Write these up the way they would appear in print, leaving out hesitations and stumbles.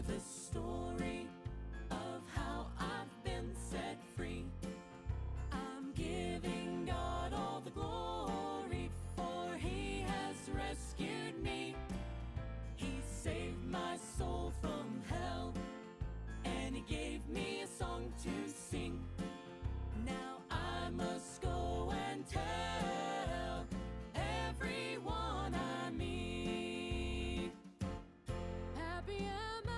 the story of how I've been set free. I'm giving God all the glory, for He has rescued me. He saved my soul from hell, and He gave me a song to sing. Now I must go and tell everyone I meet. Happy am I,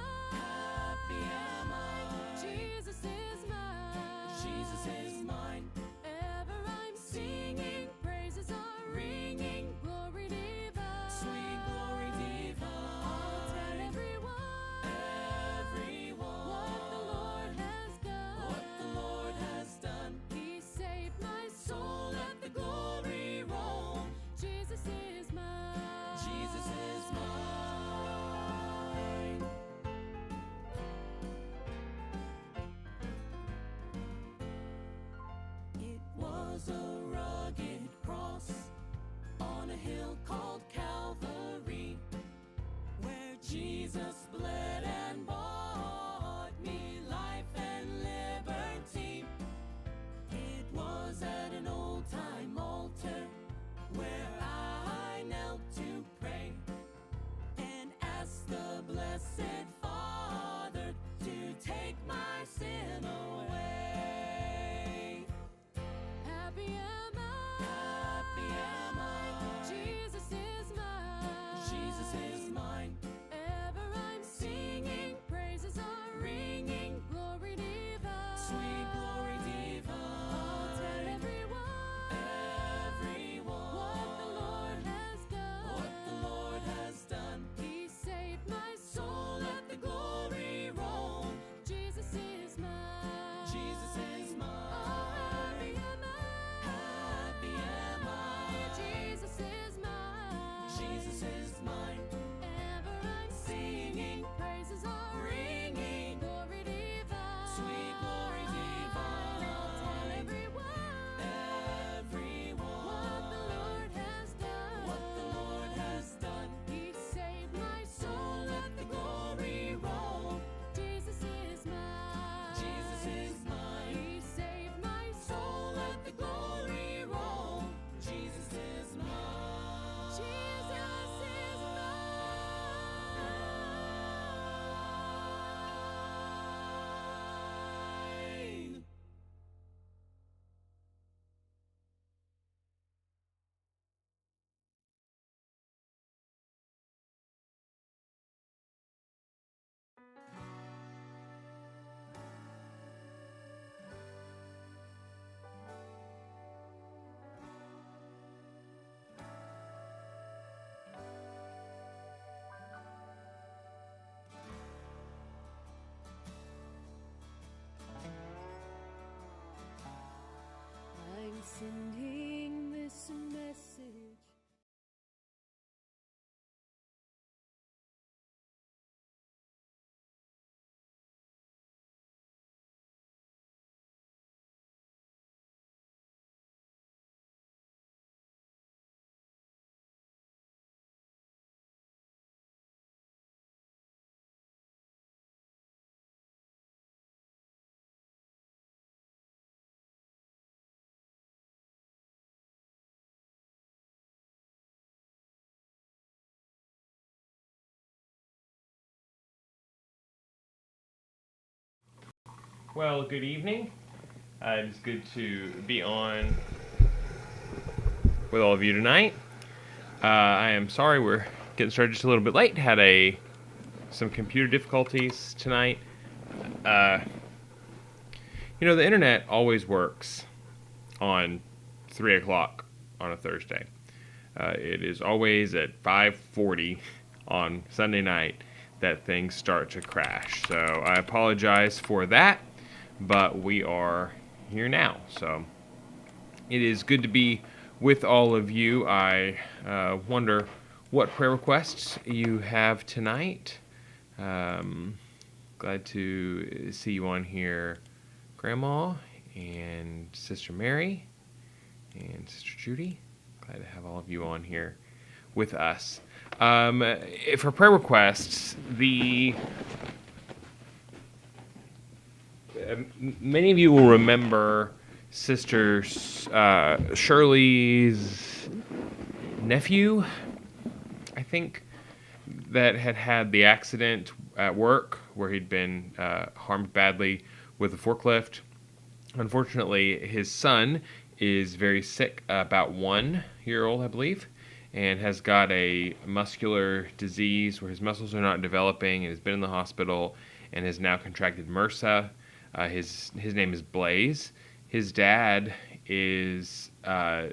Jesus is mine, Jesus is mine. Ever I'm singing, praises are ringing, glory divine, sweet glory divine. I'll tell everyone what the Lord has done. He saved my soul, let the glory roll. Jesus is mine, Jesus is mine. It was a rugged cross on a hill called Calvary, where Jesus bled and bought me life and liberty. It was at an old-time altar where I knelt to pray and asked the Blessed Father to take my sin away. Happy am I, Jesus is mine, Jesus is mine. Ever I'm singing, praises are ringing, glory divine, sweet glory divine. I'll tell everyone what the Lord has done. He saved my soul, let the glory roll. Jesus is mine, Jesus is mine. Happy am I, Jesus is mine, Jesus is mine. Ever I'm singing, praises are ringing, glory divine, sweet glory divine. I'll tell everyone what the Lord has done. He saved my soul, let the glory roll. Jesus is mine, Jesus is mine. He saved my soul, let the glory roll. Jesus is mine, Jesus is mine. I'm sending this message. Well, good evening. It's good to be on with all of you tonight. I am sorry we're getting started just a little bit late. Had some computer difficulties tonight. The internet always works on 3 o'clock on a Thursday. It is always at 5:40 on Sunday night that things start to crash. So I apologize for that, but we are here now. So it is good to be with all of you. I wonder what prayer requests you have tonight. Glad to see you on here, Grandma and Sister Mary and Sister Judy. Glad to have all of you on here with us. For prayer requests, the many of you will remember Sister Shirley's nephew, I think, that had the accident at work where he'd been harmed badly with a forklift. Unfortunately, his son is very sick, about 1 year old, I believe, and has got a muscular disease where his muscles are not developing and has been in the hospital and has now contracted MRSA. His name is Blaze. His dad is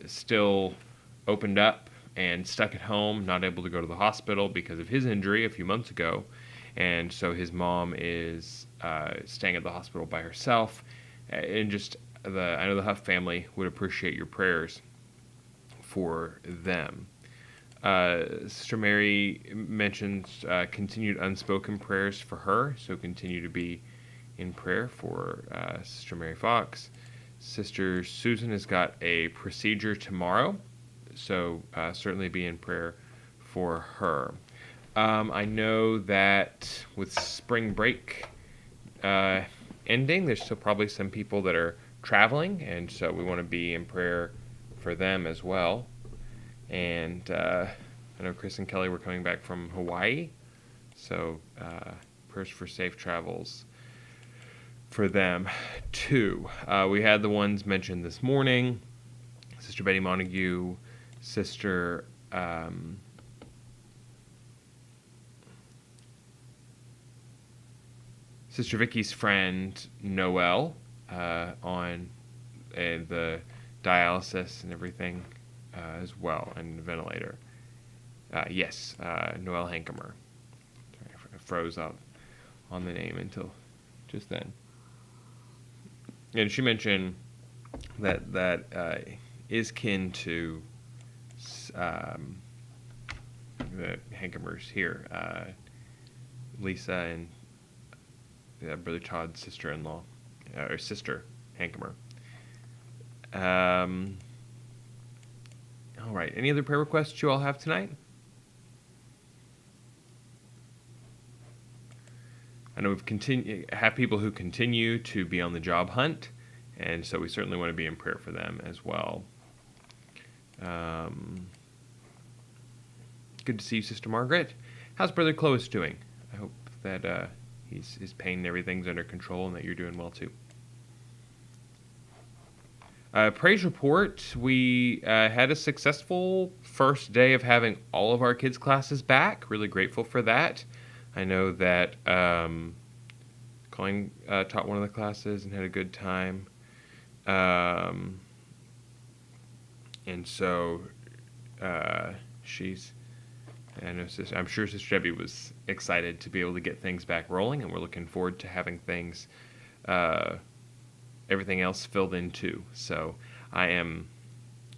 still opened up and stuck at home, not able to go to the hospital because of his injury a few months ago. And so his mom is staying at the hospital by herself. And just I know the Huff family would appreciate your prayers for them. Sister Mary mentions continued unspoken prayers for her, so continue to be in prayer for Sister Mary Fox. Sister Susan has got a procedure tomorrow, so certainly be in prayer for her. I know that with spring break ending, there's still probably some people that are traveling, and so we want to be in prayer for them as well. And I know Chris and Kelly were coming back from Hawaii, so prayers for safe travels for them too. We had the ones mentioned this morning: Sister Betty Montague, Sister Vicky's friend Noelle on the dialysis and everything as well, and the ventilator. Yes, Noelle Hankemer. Sorry, I froze up on the name until just then. And she mentioned that is kin to the Hankemers here, Lisa and Brother Todd's sister-in-law, or sister, Hankemer. All right. Any other prayer requests you all have tonight? I know have people who continue to be on the job hunt, and so we certainly want to be in prayer for them as well. Good to see you, Sister Margaret. How's Brother Clovis doing? I hope that his pain and everything's under control and that you're doing well too. Praise report. We had a successful first day of having all of our kids' classes back. Really grateful for that. I know that Colleen taught one of the classes and had a good time. And so I'm sure Sister Debbie was excited to be able to get things back rolling, and we're looking forward to having things, everything else filled in too. So I am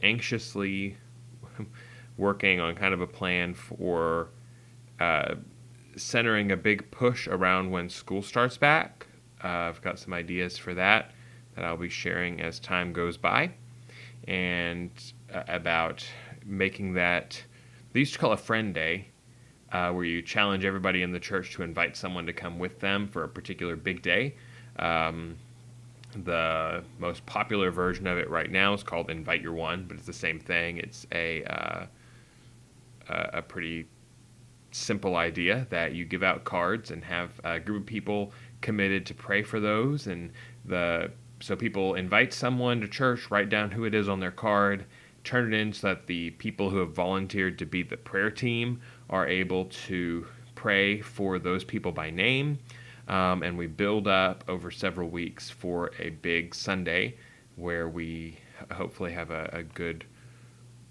anxiously working on kind of a plan for centering a big push around when school starts back. I've got some ideas for that I'll be sharing as time goes by, and about making that, they used to call a friend day, where you challenge everybody in the church to invite someone to come with them for a particular big day. The most popular version of it right now is called Invite Your One, but it's the same thing. It's a pretty simple idea that you give out cards and have a group of people committed to pray for those, and so people invite someone to church, write down who it is on their card, turn it in so that the people who have volunteered to be the prayer team are able to pray for those people by name. And we build up over several weeks for a big Sunday where we hopefully have a good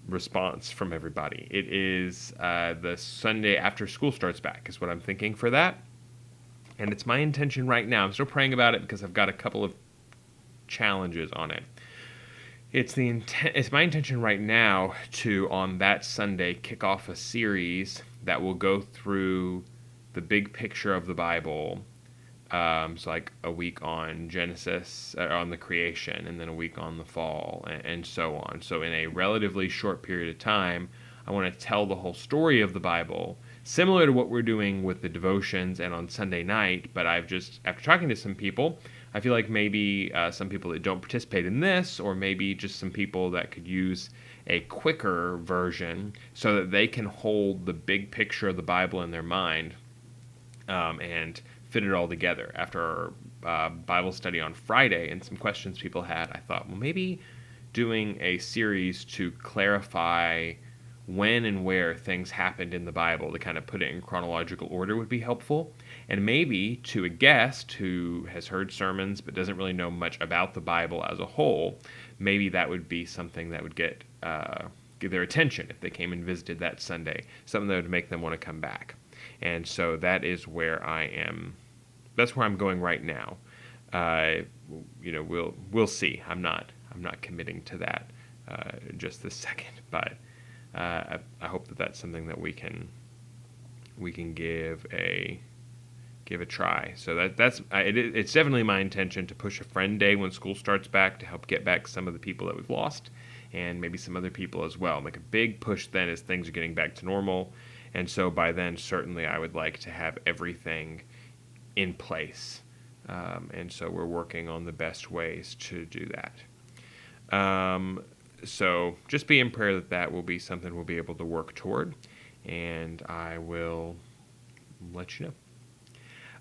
response from everybody. It is the Sunday after school starts back is what I'm thinking for that. And it's my intention right now. I'm still praying about it because I've got a couple of challenges on it. It's my intention right now to, on that Sunday, kick off a series that will go through the big picture of the Bible. So like a week on Genesis, on the creation, and then a week on the fall, and so on. So in a relatively short period of time, I want to tell the whole story of the Bible, similar to what we're doing with the devotions and on Sunday night. But after talking to some people, I feel like maybe some people that don't participate in this, or maybe just some people that could use a quicker version so that they can hold the big picture of the Bible in their mind and fit it all together. After our Bible study on Friday and some questions people had, I thought, well, maybe doing a series to clarify when and where things happened in the Bible to kind of put it in chronological order would be helpful. And maybe to a guest who has heard sermons but doesn't really know much about the Bible as a whole, maybe that would be something that would get their attention if they came and visited that Sunday, something that would make them want to come back. And so that is where I am. That's where I'm going right now. We'll see. I'm not committing to that just this second, but I hope that that's something that we can give a try. So it's definitely my intention to push a friend day when school starts back to help get back some of the people that we've lost, and maybe some other people as well. Make a big push then as things are getting back to normal. And so by then, certainly I would like to have everything in place. And so we're working on the best ways to do that. So just be in prayer that will be something we'll be able to work toward. And I will let you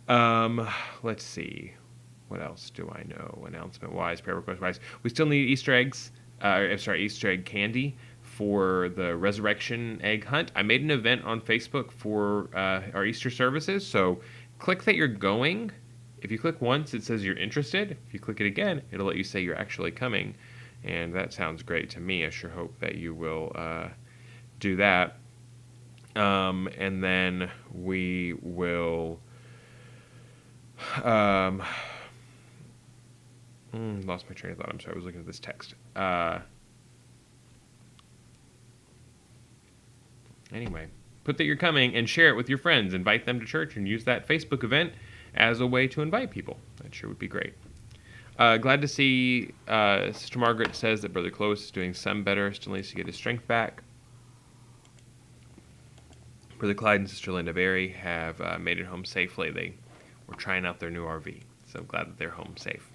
know. Let's see. What else do I know? Announcement-wise, prayer request-wise. We still need Easter eggs. Easter egg candy for the resurrection egg hunt. I made an event on Facebook for our Easter services, so click that you're going. If you click once, it says you're interested. If you click it again, it'll let you say you're actually coming, and that sounds great to me. I sure hope that you will do that. And then we will... lost my train of thought. I'm sorry, I was looking at this text. Anyway, put that you're coming and share it with your friends. Invite them to church and use that Facebook event as a way to invite people. That sure would be great. Glad to see Sister Margaret says that Brother Clovis is doing some better. Still needs to get his strength back. Brother Clyde and Sister Linda Berry have made it home safely. They were trying out their new RV, so I'm glad that they're home safe.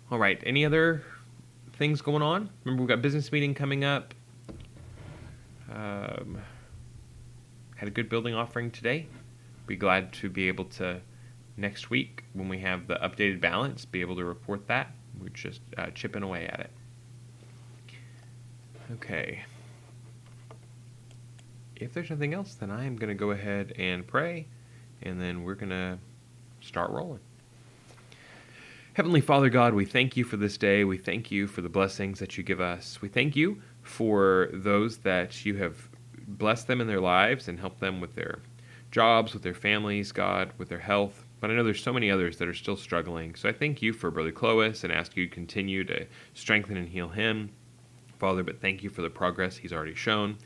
All right, any other things going on? Remember, we've got business meeting coming up. Had a good building offering today. Be glad to be able to, next week, when we have the updated balance, be able to report that. We're just chipping away at it. Okay. If there's nothing else, then I am going to go ahead and pray, and then we're going to start rolling. Heavenly Father God, we thank you for this day. We thank you for the blessings that you give us. We thank you for those that you have blessed them in their lives and helped them with their jobs, with their families, God, with their health. But I know there's so many others that are still struggling. So I thank you for Brother Clovis and ask you to continue to strengthen and heal him, Father, but thank you for the progress he's already shown.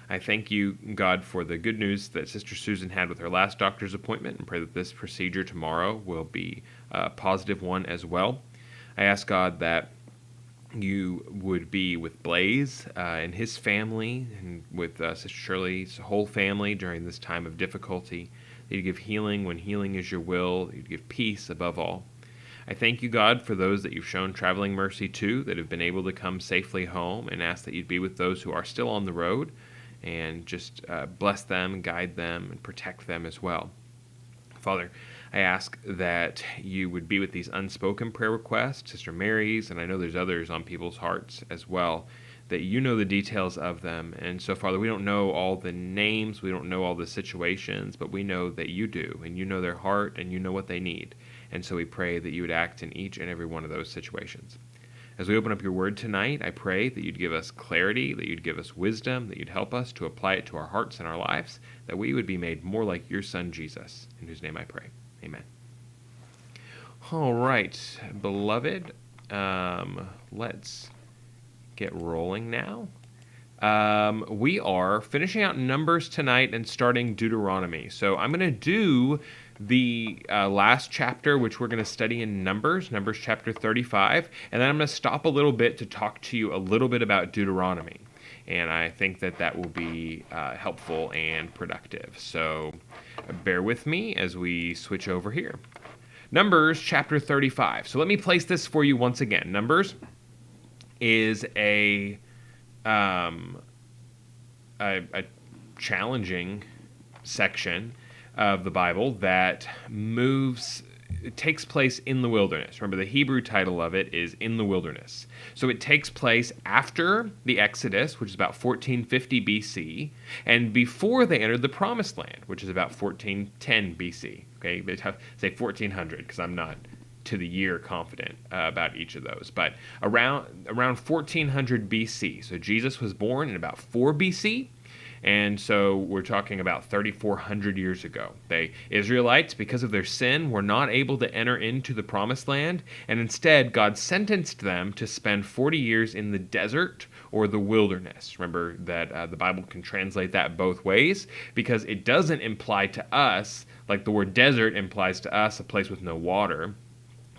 I thank you, God, for the good news that Sister Susan had with her last doctor's appointment, and pray that this procedure tomorrow will be a positive one as well. I ask, God, that you would be with Blaze and his family, and with Sister Shirley's whole family during this time of difficulty. That you'd give healing when healing is your will. That you'd give peace above all. I thank you, God, for those that you've shown traveling mercy to, that have been able to come safely home, and ask that you'd be with those who are still on the road, and just bless them, guide them, and protect them as well. Father, I ask that you would be with these unspoken prayer requests, Sister Mary's, and I know there's others on people's hearts as well, that you know the details of them. And so, Father, we don't know all the names, we don't know all the situations, but we know that you do, and you know their heart, and you know what they need. And so we pray that you would act in each and every one of those situations. As we open up your word tonight, I pray that you'd give us clarity, that you'd give us wisdom, that you'd help us to apply it to our hearts and our lives, that we would be made more like your Son, Jesus, in whose name I pray. Amen. All right, beloved, let's get rolling now. We are finishing out Numbers tonight and starting Deuteronomy. So I'm going to do the last chapter, which we're going to study in Numbers chapter 35, and then I'm going to stop a little bit to talk to you a little bit about Deuteronomy. And I think that that will be helpful and productive. So bear with me as we switch over here. Numbers chapter 35. So let me place this for you once again. Numbers is a challenging section of the Bible that it takes place in the wilderness. Remember, the Hebrew title of it is In the Wilderness. So it takes place after the Exodus, which is about 1450 BC, and before they entered the Promised Land, which is about 1410 BC. Okay, they say 1400 because I'm not to the year confident about each of those. But around 1400 BC. So Jesus was born in about 4 BC. And so we're talking about 3,400 years ago. Israelites, because of their sin, were not able to enter into the Promised Land, and instead God sentenced them to spend 40 years in the desert or the wilderness. Remember that the Bible can translate that both ways, because it doesn't imply to us, like the word desert implies to us a place with no water.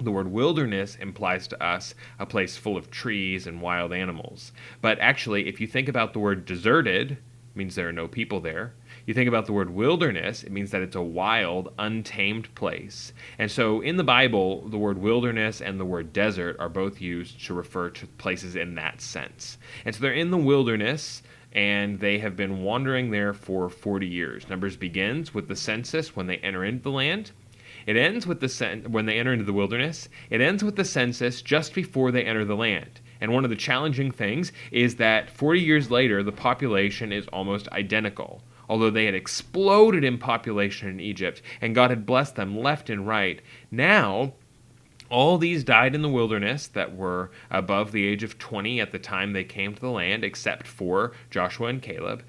The word wilderness implies to us a place full of trees and wild animals. But actually, if you think about the word deserted, means there are no people there. You think about the word wilderness, it means that it's a wild, untamed place. And so in the Bible, the word wilderness and the word desert are both used to refer to places in that sense. And so they're in the wilderness, and they have been wandering there for 40 years. Numbers begins with the census when they enter into the land. It ends with when they enter into the wilderness. It ends with the census just before they enter the land. And one of the challenging things is that 40 years later, the population is almost identical. Although they had exploded in population in Egypt, and God had blessed them left and right, now all these died in the wilderness that were above the age of 20 at the time they came to the land, except for Joshua and Caleb.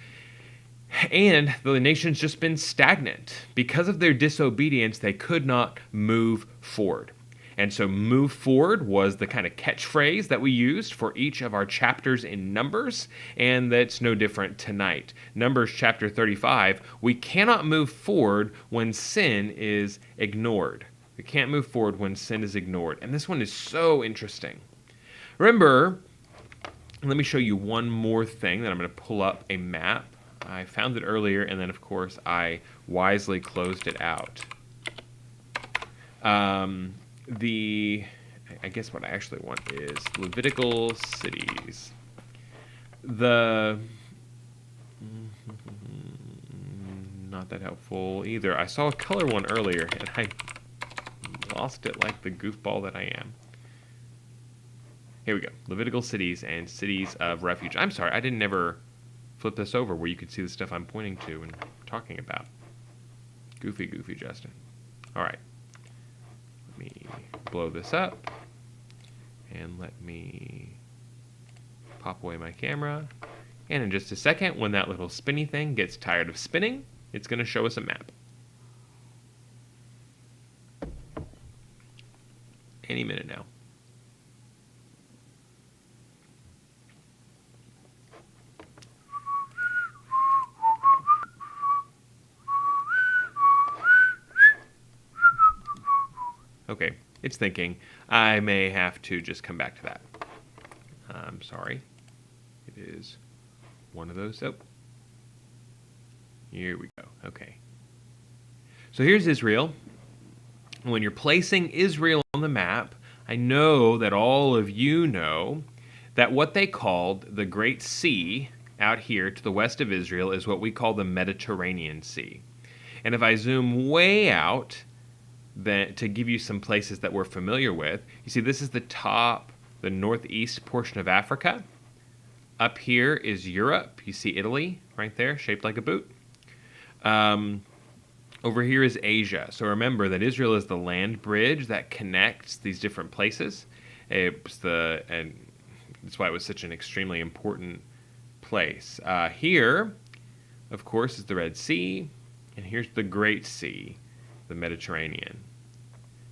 And the nation's just been stagnant. Because of their disobedience, they could not move forward. And so move forward was the kind of catchphrase that we used for each of our chapters in Numbers, and that's no different tonight. Numbers chapter 35, we cannot move forward when sin is ignored. We can't move forward when sin is ignored. And this one is so interesting. Remember, let me show you one more thing that I'm going to pull up a map. I found it earlier, and then, of course, I wisely closed it out. I guess what I actually want is Levitical Cities. Not that helpful either. I saw a color one earlier, and I lost it like the goofball that I am. Here we go. Levitical Cities and Cities of Refuge. I'm sorry, I didn't ever flip this over where you could see the stuff I'm pointing to and talking about. Goofy, Justin. All right. Let me blow this up, and let me pop away my camera. And in just a second, when that little spinny thing gets tired of spinning, it's going to show us a map. Any minute now. Okay, it's thinking. I may have to just come back to that. I'm sorry. It is one of those. Oh. Here we go. Okay. So here's Israel. When you're placing Israel on the map, I know that all of you know that what they called the Great Sea out here to the west of Israel is what we call the Mediterranean Sea. And if I zoom way out, to give you some places that we're familiar with, you see this is the northeast portion of Africa. Up here is Europe. You see Italy right there, shaped like a boot. Over here is Asia. So remember that Israel is the land bridge that connects these different places. And that's why it was such an extremely important place. Here, of course, is the Red Sea, and here's the Great Sea, the Mediterranean.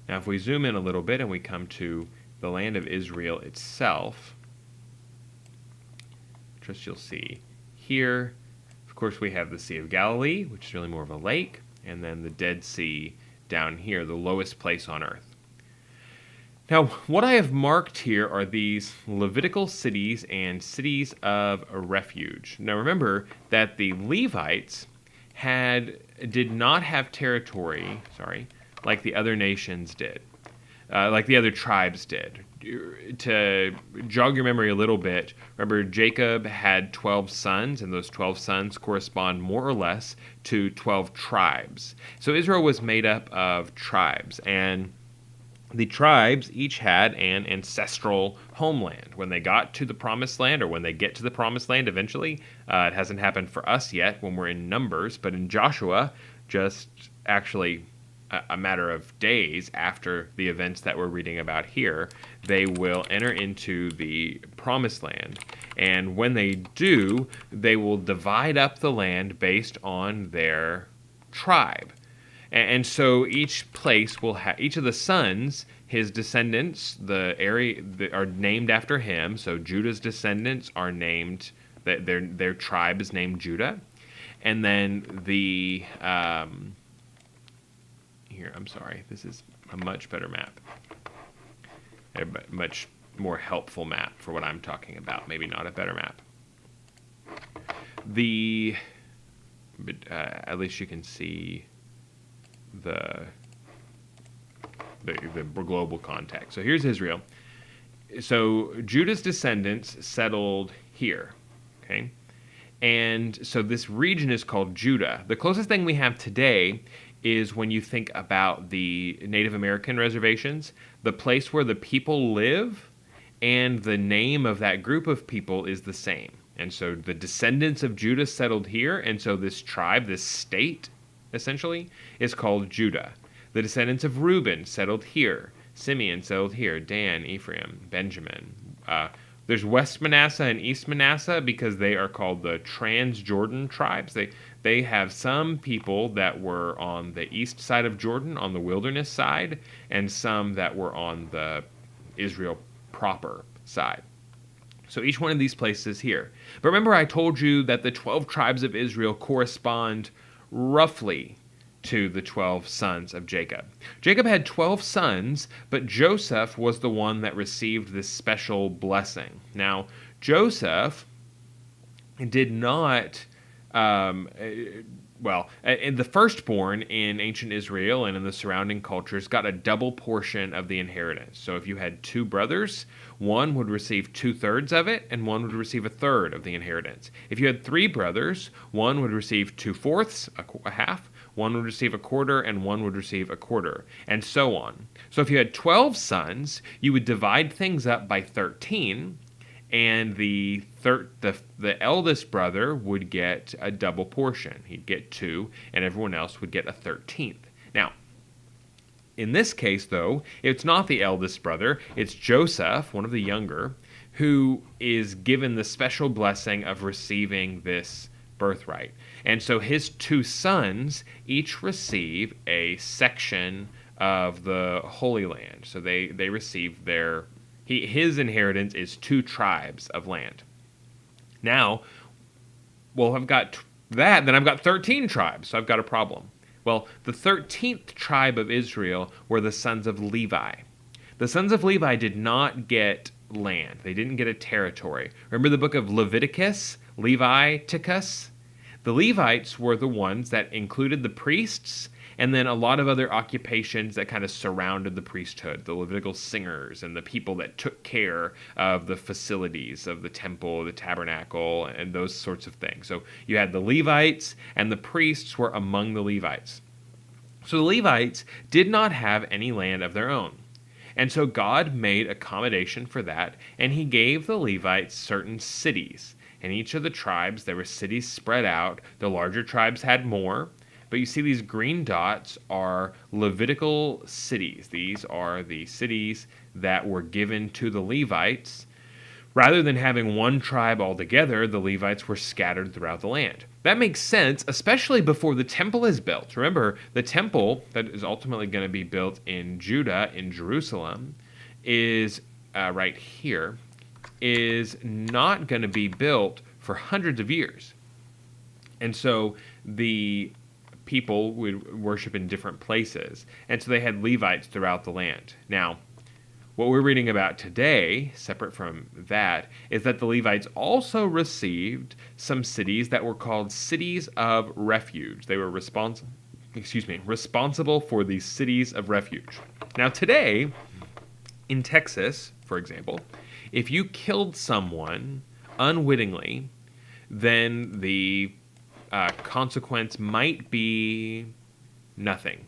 Now, if we zoom in a little bit and we come to the land of Israel itself, just you'll see here, of course, we have the Sea of Galilee, which is really more of a lake, and then the Dead Sea down here, the lowest place on earth. Now, what I have marked here are these Levitical cities and cities of refuge. Now, remember that the Levites did not have territory, like the other nations did, like the other tribes did. To jog your memory a little bit, remember Jacob had 12 sons, and those 12 sons correspond more or less to 12 tribes. So Israel was made up of tribes, and the tribes each had an ancestral homeland. When they got to the promised land, or when they get to the promised land eventually, it hasn't happened for us yet when we're in Numbers, but in Joshua, just actually a matter of days after the events that we're reading about here, they will enter into the promised land. And when they do, they will divide up the land based on their tribe. And so each place will have, each of the sons, his descendants, the area are named after him. So Judah's descendants are named, their tribe is named Judah. And then here, I'm sorry, this is a much better map. A much more helpful map for what I'm talking about. Maybe not a better map. But at least you can see the global context. So here's Israel. So Judah's descendants settled here, okay? And so this region is called Judah. The closest thing we have today is when you think about the Native American reservations, the place where the people live and the name of that group of people is the same. And so the descendants of Judah settled here, and so this tribe, this state, essentially, is called Judah. The descendants of Reuben settled here. Simeon settled here. Dan, Ephraim, Benjamin. There's West Manasseh and East Manasseh because they are called the Trans-Jordan tribes. They have some people that were on the east side of Jordan, on the wilderness side, and some that were on the Israel proper side. So each one of these places here. But remember I told you that the 12 tribes of Israel correspond roughly to the 12 sons of Jacob. Jacob had 12 sons, but Joseph was the one that received this special blessing. Now, Joseph did not, the firstborn in ancient Israel and in the surrounding cultures got a double portion of the inheritance. So if you had two brothers, one would receive 2/3 of it, and one would receive 1/3 of the inheritance. If you had three brothers, one would receive 2/4, a half, one would receive 1/4, and one would receive 1/4, and so on. So if you had 12 sons, you would divide things up by 13, and the eldest brother would get a double portion. He'd get 2, and everyone else would get 1/13. Now, in this case, though, it's not the eldest brother, it's Joseph, one of the younger, who is given the special blessing of receiving this birthright. And so his 2 sons each receive a section of the Holy Land. So they receive his inheritance is 2 tribes of land. Now, well, I've got that, then I've got 13 tribes, so I've got a problem. Well, the 13th tribe of Israel were the sons of Levi. The sons of Levi did not get land. They didn't get a territory. Remember the book of Leviticus? Leviticus? The Levites were the ones that included the priests and then a lot of other occupations that kind of surrounded the priesthood, the Levitical singers and the people that took care of the facilities of the temple, the tabernacle, and those sorts of things. So you had the Levites, and the priests were among the Levites. So the Levites did not have any land of their own. And so God made accommodation for that, and he gave the Levites certain cities. In each of the tribes, there were cities spread out. The larger tribes had more. But you see these green dots are Levitical cities. These are the cities that were given to the Levites. Rather than having one tribe altogether, the Levites were scattered throughout the land. That makes sense, especially before the temple is built. Remember, the temple that is ultimately going to be built in Judah, in Jerusalem, is right here, is not going to be built for hundreds of years. And so the people would worship in different places. And so they had Levites throughout the land. Now, what we're reading about today, separate from that, is that the Levites also received some cities that were called cities of refuge. They were responsible for the cities of refuge. Now today, in Texas, for example, if you killed someone unwittingly, then the consequence might be nothing,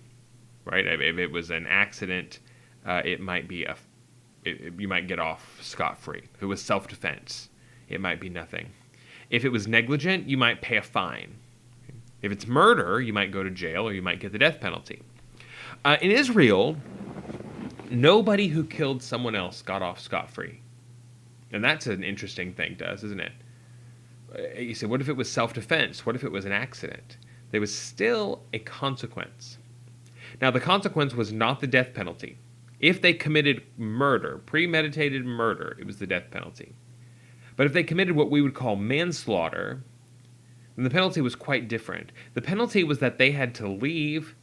right? If it was an accident, it might be you might get off scot-free. If it was self-defense, it might be nothing. If it was negligent, you might pay a fine. If it's murder, you might go to jail or you might get the death penalty. In Israel, nobody who killed someone else got off scot-free. And that's an interesting thing to us, isn't it? You say, what if it was self-defense? What if it was an accident? There was still a consequence. Now, the consequence was not the death penalty. If they committed murder, premeditated murder, it was the death penalty. But if they committed what we would call manslaughter, then the penalty was quite different. The penalty was that they had to leave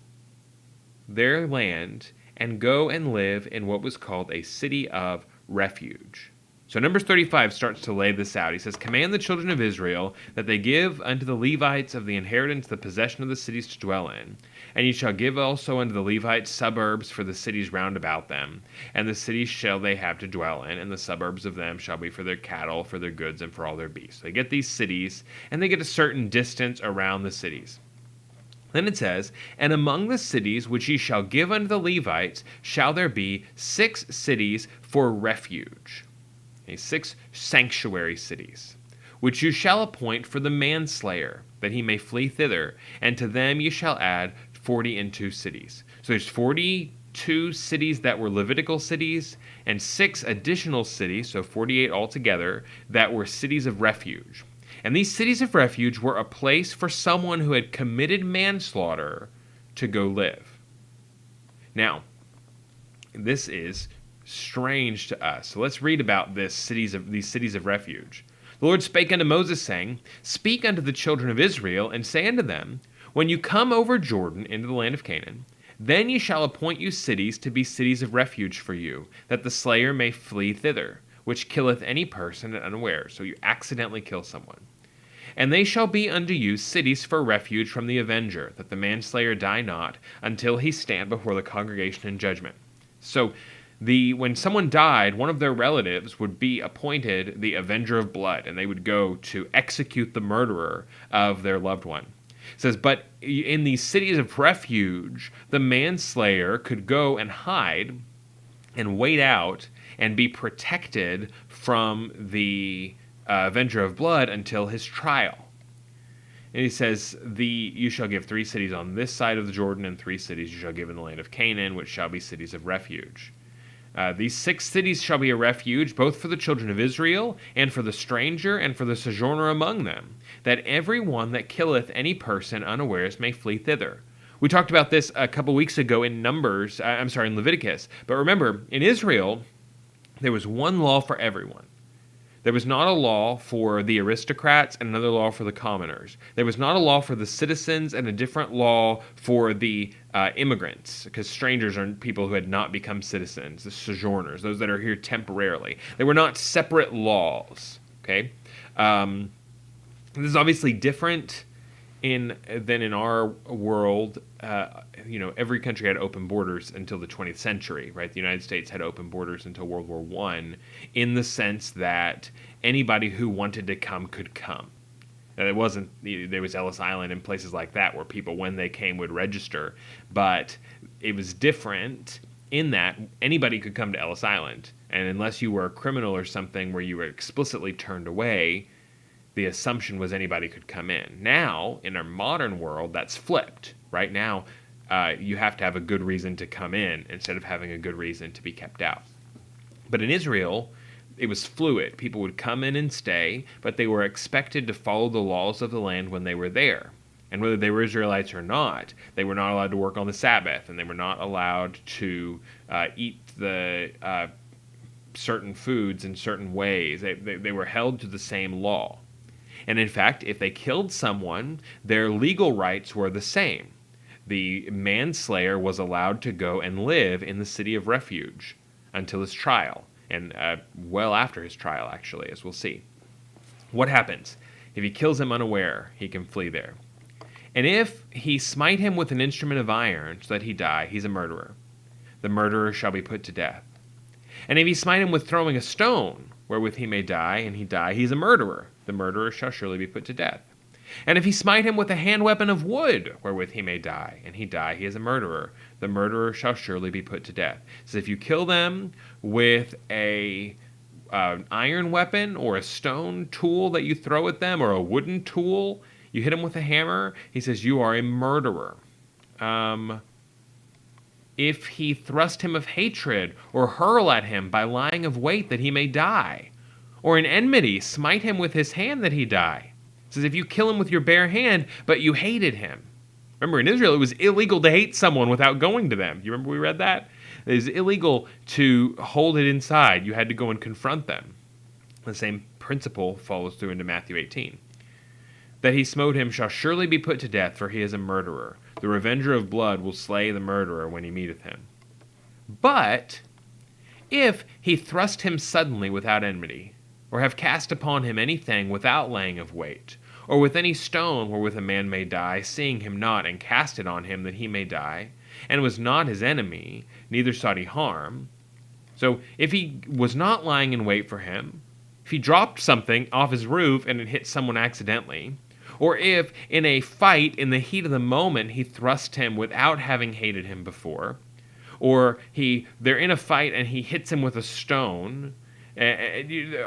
their land and go and live in what was called a city of refuge. So Numbers 35 starts to lay this out. He says, "Command the children of Israel that they give unto the Levites of the inheritance the possession of the cities to dwell in. And ye shall give also unto the Levites suburbs for the cities round about them. And the cities shall they have to dwell in, and the suburbs of them shall be for their cattle, for their goods, and for all their beasts." They get these cities, and they get a certain distance around the cities. Then it says, "And among the cities which ye shall give unto the Levites shall there be 6 cities for refuge." 6 sanctuary cities, which you shall appoint for the manslayer, that he may flee thither, and to them you shall add 42 cities. So there's 42 cities that were Levitical cities, and 6 additional cities, so 48 altogether, that were cities of refuge. And these cities of refuge were a place for someone who had committed manslaughter to go live. Now, this is strange to us. So let's read about these cities of refuge. "The Lord spake unto Moses, saying, Speak unto the children of Israel, and say unto them, When you come over Jordan into the land of Canaan, then ye shall appoint you cities to be cities of refuge for you, that the slayer may flee thither, which killeth any person at unawares." So you accidentally kill someone. "And they shall be unto you cities for refuge from the avenger, that the manslayer die not, until he stand before the congregation in judgment." So when someone died, one of their relatives would be appointed the avenger of blood, and they would go to execute the murderer of their loved one. It says, "But in these cities of refuge, the manslayer could go and hide and wait out and be protected from the avenger of blood until his trial." And he says, "You shall give 3 cities on this side of the Jordan, and 3 cities you shall give in the land of Canaan, which shall be cities of refuge. These 6 cities shall be a refuge, both for the children of Israel, and for the stranger, and for the sojourner among them, that every one that killeth any person unawares may flee thither." We talked about this a couple weeks ago in in Leviticus. But remember, in Israel, there was one law for everyone. There was not a law for the aristocrats and another law for the commoners. There was not a law for the citizens and a different law for the immigrants, because strangers are people who had not become citizens, the sojourners, those that are here temporarily. They were not separate laws. Okay, this is obviously different than in our world. Every country had open borders until the 20th century, right? The United States had open borders until World War I, in the sense that anybody who wanted to come could come. And there was Ellis Island and places like that where people, when they came, would register. But it was different in that anybody could come to Ellis Island. And unless you were a criminal or something where you were explicitly turned away, the assumption was anybody could come in. Now, in our modern world, that's flipped. Right now, you have to have a good reason to come in instead of having a good reason to be kept out. But in Israel, it was fluid. People would come in and stay, but they were expected to follow the laws of the land when they were there. And whether they were Israelites or not, they were not allowed to work on the Sabbath, and they were not allowed to eat the certain foods in certain ways. They were held to the same law. And in fact, if they killed someone, their legal rights were the same. The manslayer was allowed to go and live in the city of refuge until his trial, and well after his trial, actually, as we'll see. What happens? If he kills him unaware, he can flee there. And if he smite him with an instrument of iron so that he die, he's a murderer. The murderer shall be put to death. And if he smite him with throwing a stone, wherewith he may die, and he die, he's a murderer. The murderer shall surely be put to death. And if he smite him with a hand weapon of wood, wherewith he may die, and he die, he is a murderer. The murderer shall surely be put to death. So if you kill them with a iron weapon or a stone tool that you throw at them, or a wooden tool, you hit them with a hammer, he says you are a murderer. If he thrust him of hatred, or hurl at him by lying of weight that he may die, or in enmity smite him with his hand that he die. It says if you kill him with your bare hand, but you hated him. Remember, in Israel, it was illegal to hate someone without going to them. You remember we read that? It is illegal to hold it inside. You had to go and confront them. The same principle follows through into Matthew 18. That he smote him shall surely be put to death, for he is a murderer. The revenger of blood will slay the murderer when he meeteth him. But if he thrust him suddenly without enmity, or have cast upon him anything without laying of weight, or with any stone wherewith a man may die, seeing him not, and cast it on him that he may die, and was not his enemy, neither sought he harm. So if he was not lying in wait for him, if he dropped something off his roof and it hit someone accidentally, or if in a fight in the heat of the moment he thrust him without having hated him before, or they're in a fight and he hits him with a stone,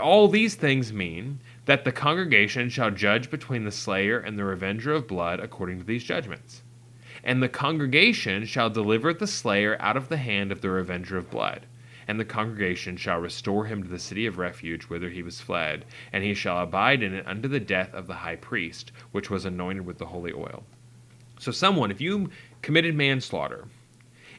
all these things mean that the congregation shall judge between the slayer and the revenger of blood according to these judgments. And the congregation shall deliver the slayer out of the hand of the revenger of blood. And the congregation shall restore him to the city of refuge whither he was fled, and he shall abide in it unto the death of the high priest, which was anointed with the holy oil. So if you committed manslaughter,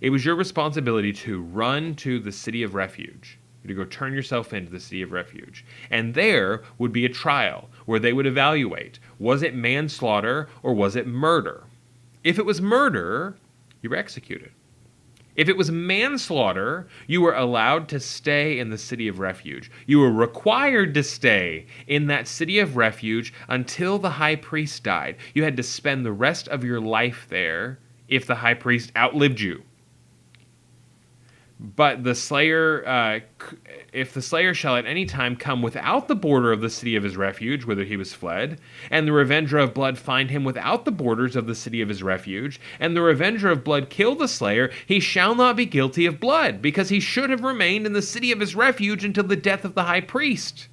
it was your responsibility to run to the city of refuge, to go turn yourself into the city of refuge. And there would be a trial where they would evaluate, was it manslaughter or was it murder? If it was murder, you were executed. If it was manslaughter, you were allowed to stay in the city of refuge. You were required to stay in that city of refuge until the high priest died. You had to spend the rest of your life there if the high priest outlived you. But the slayer, if the slayer shall at any time come without the border of the city of his refuge, whither he was fled, and the revenger of blood find him without the borders of the city of his refuge, and the revenger of blood kill the slayer, he shall not be guilty of blood, because he should have remained in the city of his refuge until the death of the high priest.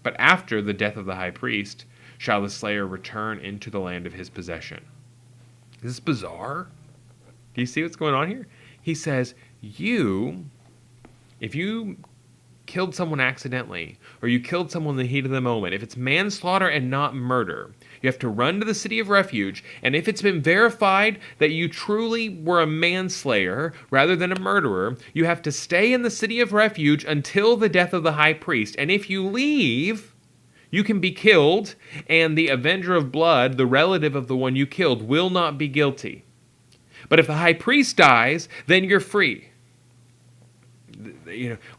But after the death of the high priest, shall the slayer return into the land of his possession. Is this bizarre? Do you see what's going on here? He says, if you killed someone accidentally, or you killed someone in the heat of the moment, if it's manslaughter and not murder, you have to run to the city of refuge, and if it's been verified that you truly were a manslayer rather than a murderer, you have to stay in the city of refuge until the death of the high priest. And if you leave, you can be killed, and the avenger of blood, the relative of the one you killed, will not be guilty. But if the high priest dies, then you're free.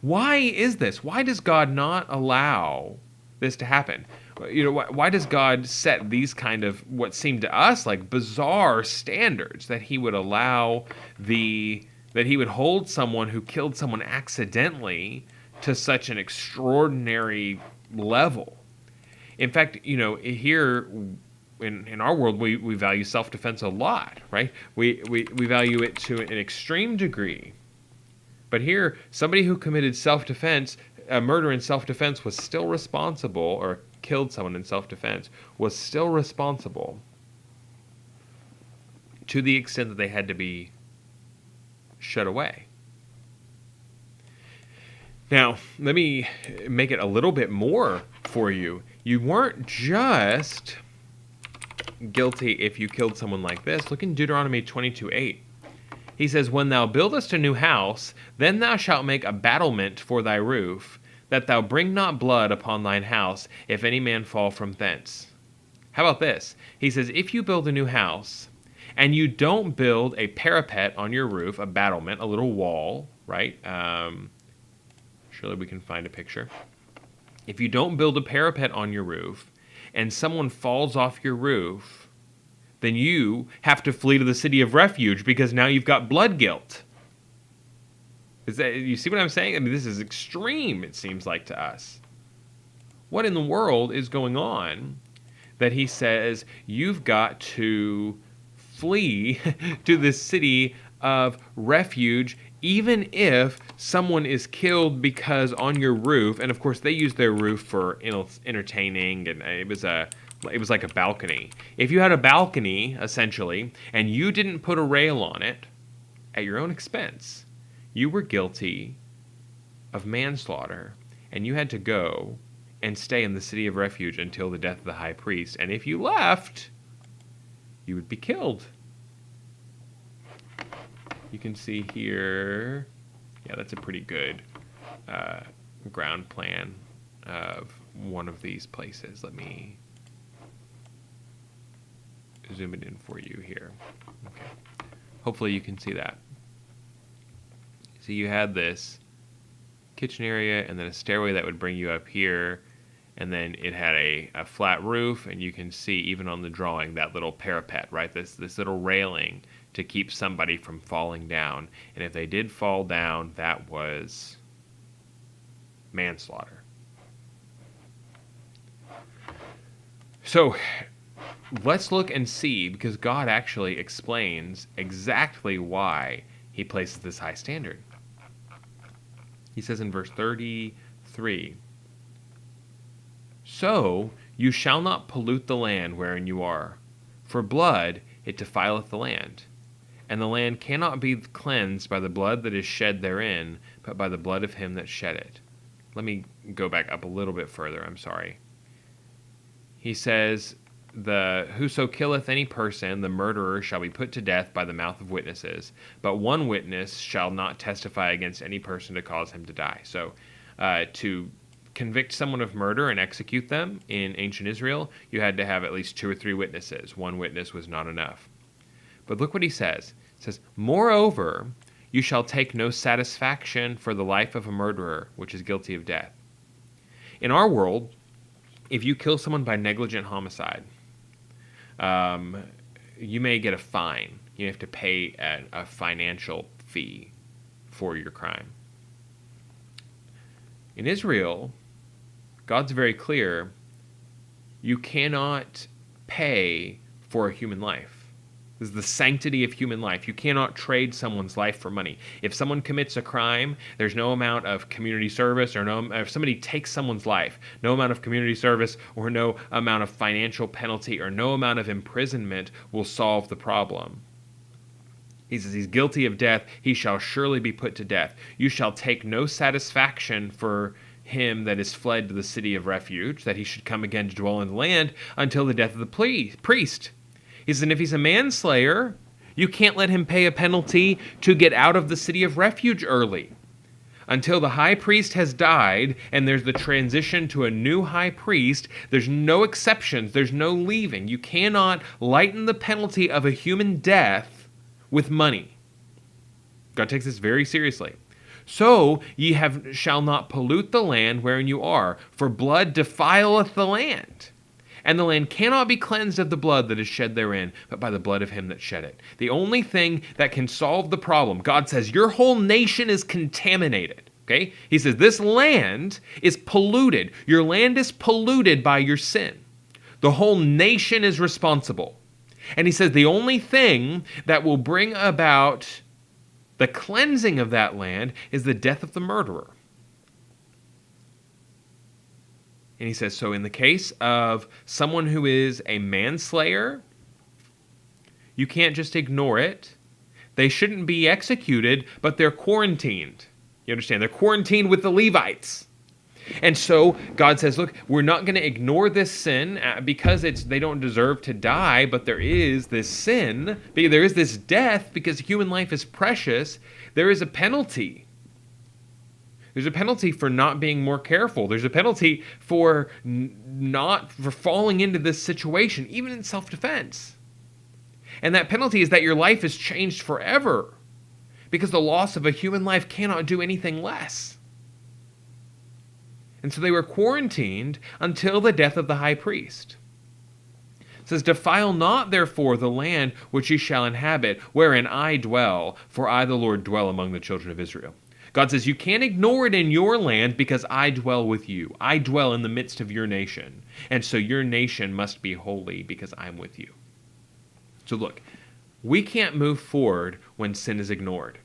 Why is this? Why does God not allow this to happen? Why does God set these kind of what seem to us like bizarre standards that he would allow that he would hold someone who killed someone accidentally to such an extraordinary level? In fact, here in our world, we value self-defense a lot, right? We value it to an extreme degree. But here, somebody who committed self-defense, murder in self-defense, was still responsible, or killed someone in self-defense, was still responsible to the extent that they had to be shut away. Now, let me make it a little bit more for you. You weren't just guilty if you killed someone like this. Look in Deuteronomy 22:8. He says, when thou buildest a new house, then thou shalt make a battlement for thy roof, that thou bring not blood upon thine house, if any man fall from thence. How about this? He says, if you build a new house, and you don't build a parapet on your roof, a battlement, a little wall, right? Surely we can find a picture. If you don't build a parapet on your roof, and someone falls off your roof, then you have to flee to the city of refuge because now you've got blood guilt. You see what I'm saying? I mean, this is extreme, it seems like to us. What in the world is going on that he says you've got to flee to the city of refuge even if someone is killed because on your roof, and of course they use their roof for entertaining, and it was like a balcony. If you had a balcony, essentially, and you didn't put a rail on it at your own expense, you were guilty of manslaughter, and you had to go and stay in the city of refuge until the death of the high priest. And if you left, you would be killed. You can see here, yeah, that's a pretty good ground plan of one of these places. Let me zoom it in for you here. Okay. Hopefully you can see that. So you had this kitchen area and then a stairway that would bring you up here, and then it had a flat roof, and you can see even on the drawing that little parapet, right? This little railing to keep somebody from falling down. And if they did fall down, that was manslaughter. So let's look and see, because God actually explains exactly why he places this high standard. He says in verse 33, "So you shall not pollute the land wherein you are, for blood it defileth the land. And the land cannot be cleansed by the blood that is shed therein, but by the blood of him that shed it." Let me go back up a little bit further, I'm sorry. He says, "Whoso killeth any person, the murderer shall be put to death by the mouth of witnesses, but one witness shall not testify against any person to cause him to die." So, to convict someone of murder and execute them in ancient Israel, you had to have at least 2 or 3 witnesses. One witness was not enough. But look what he says. It says, "Moreover, you shall take no satisfaction for the life of a murderer, which is guilty of death." In our world, if you kill someone by negligent homicide, you may get a fine. You have to pay a financial fee for your crime. In Israel, God's very clear. You cannot pay for a human life. This is the sanctity of human life. You cannot trade someone's life for money. If someone commits a crime, there's no amount of community service, or if somebody takes someone's life, no amount of community service or no amount of financial penalty or no amount of imprisonment will solve the problem. He says he's guilty of death. He shall surely be put to death. You shall take no satisfaction for him that is fled to the city of refuge, that he should come again to dwell in the land until the death of the priest. He says, and if he's a manslayer, you can't let him pay a penalty to get out of the city of refuge early. Until the high priest has died and there's the transition to a new high priest, there's no exceptions, there's no leaving. You cannot lighten the penalty of a human death with money. God takes this very seriously. "So ye shall not pollute the land wherein you are, for blood defileth the land. And the land cannot be cleansed of the blood that is shed therein, but by the blood of him that shed it." The only thing that can solve the problem, God says, your whole nation is contaminated. Okay? He says, this land is polluted. Your land is polluted by your sin. The whole nation is responsible. And he says, the only thing that will bring about the cleansing of that land is the death of the murderer. And he says, so in the case of someone who is a manslayer, you can't just ignore it. They shouldn't be executed, but they're quarantined. You understand? They're quarantined with the Levites. And so God says, look, we're not going to ignore this sin because they don't deserve to die, but there is this sin, there is this death because human life is precious. There is a penalty. There's a penalty for not being more careful. There's a penalty for for falling into this situation, even in self-defense. And that penalty is that your life is changed forever, because the loss of a human life cannot do anything less. And so they were quarantined until the death of the high priest. says, "Defile not therefore the land which ye shall inhabit, wherein I dwell, for I the Lord dwell among the children of Israel." God says, you can't ignore it in your land because I dwell with you. I dwell in the midst of your nation. And so your nation must be holy because I'm with you. So look, we can't move forward when sin is ignored.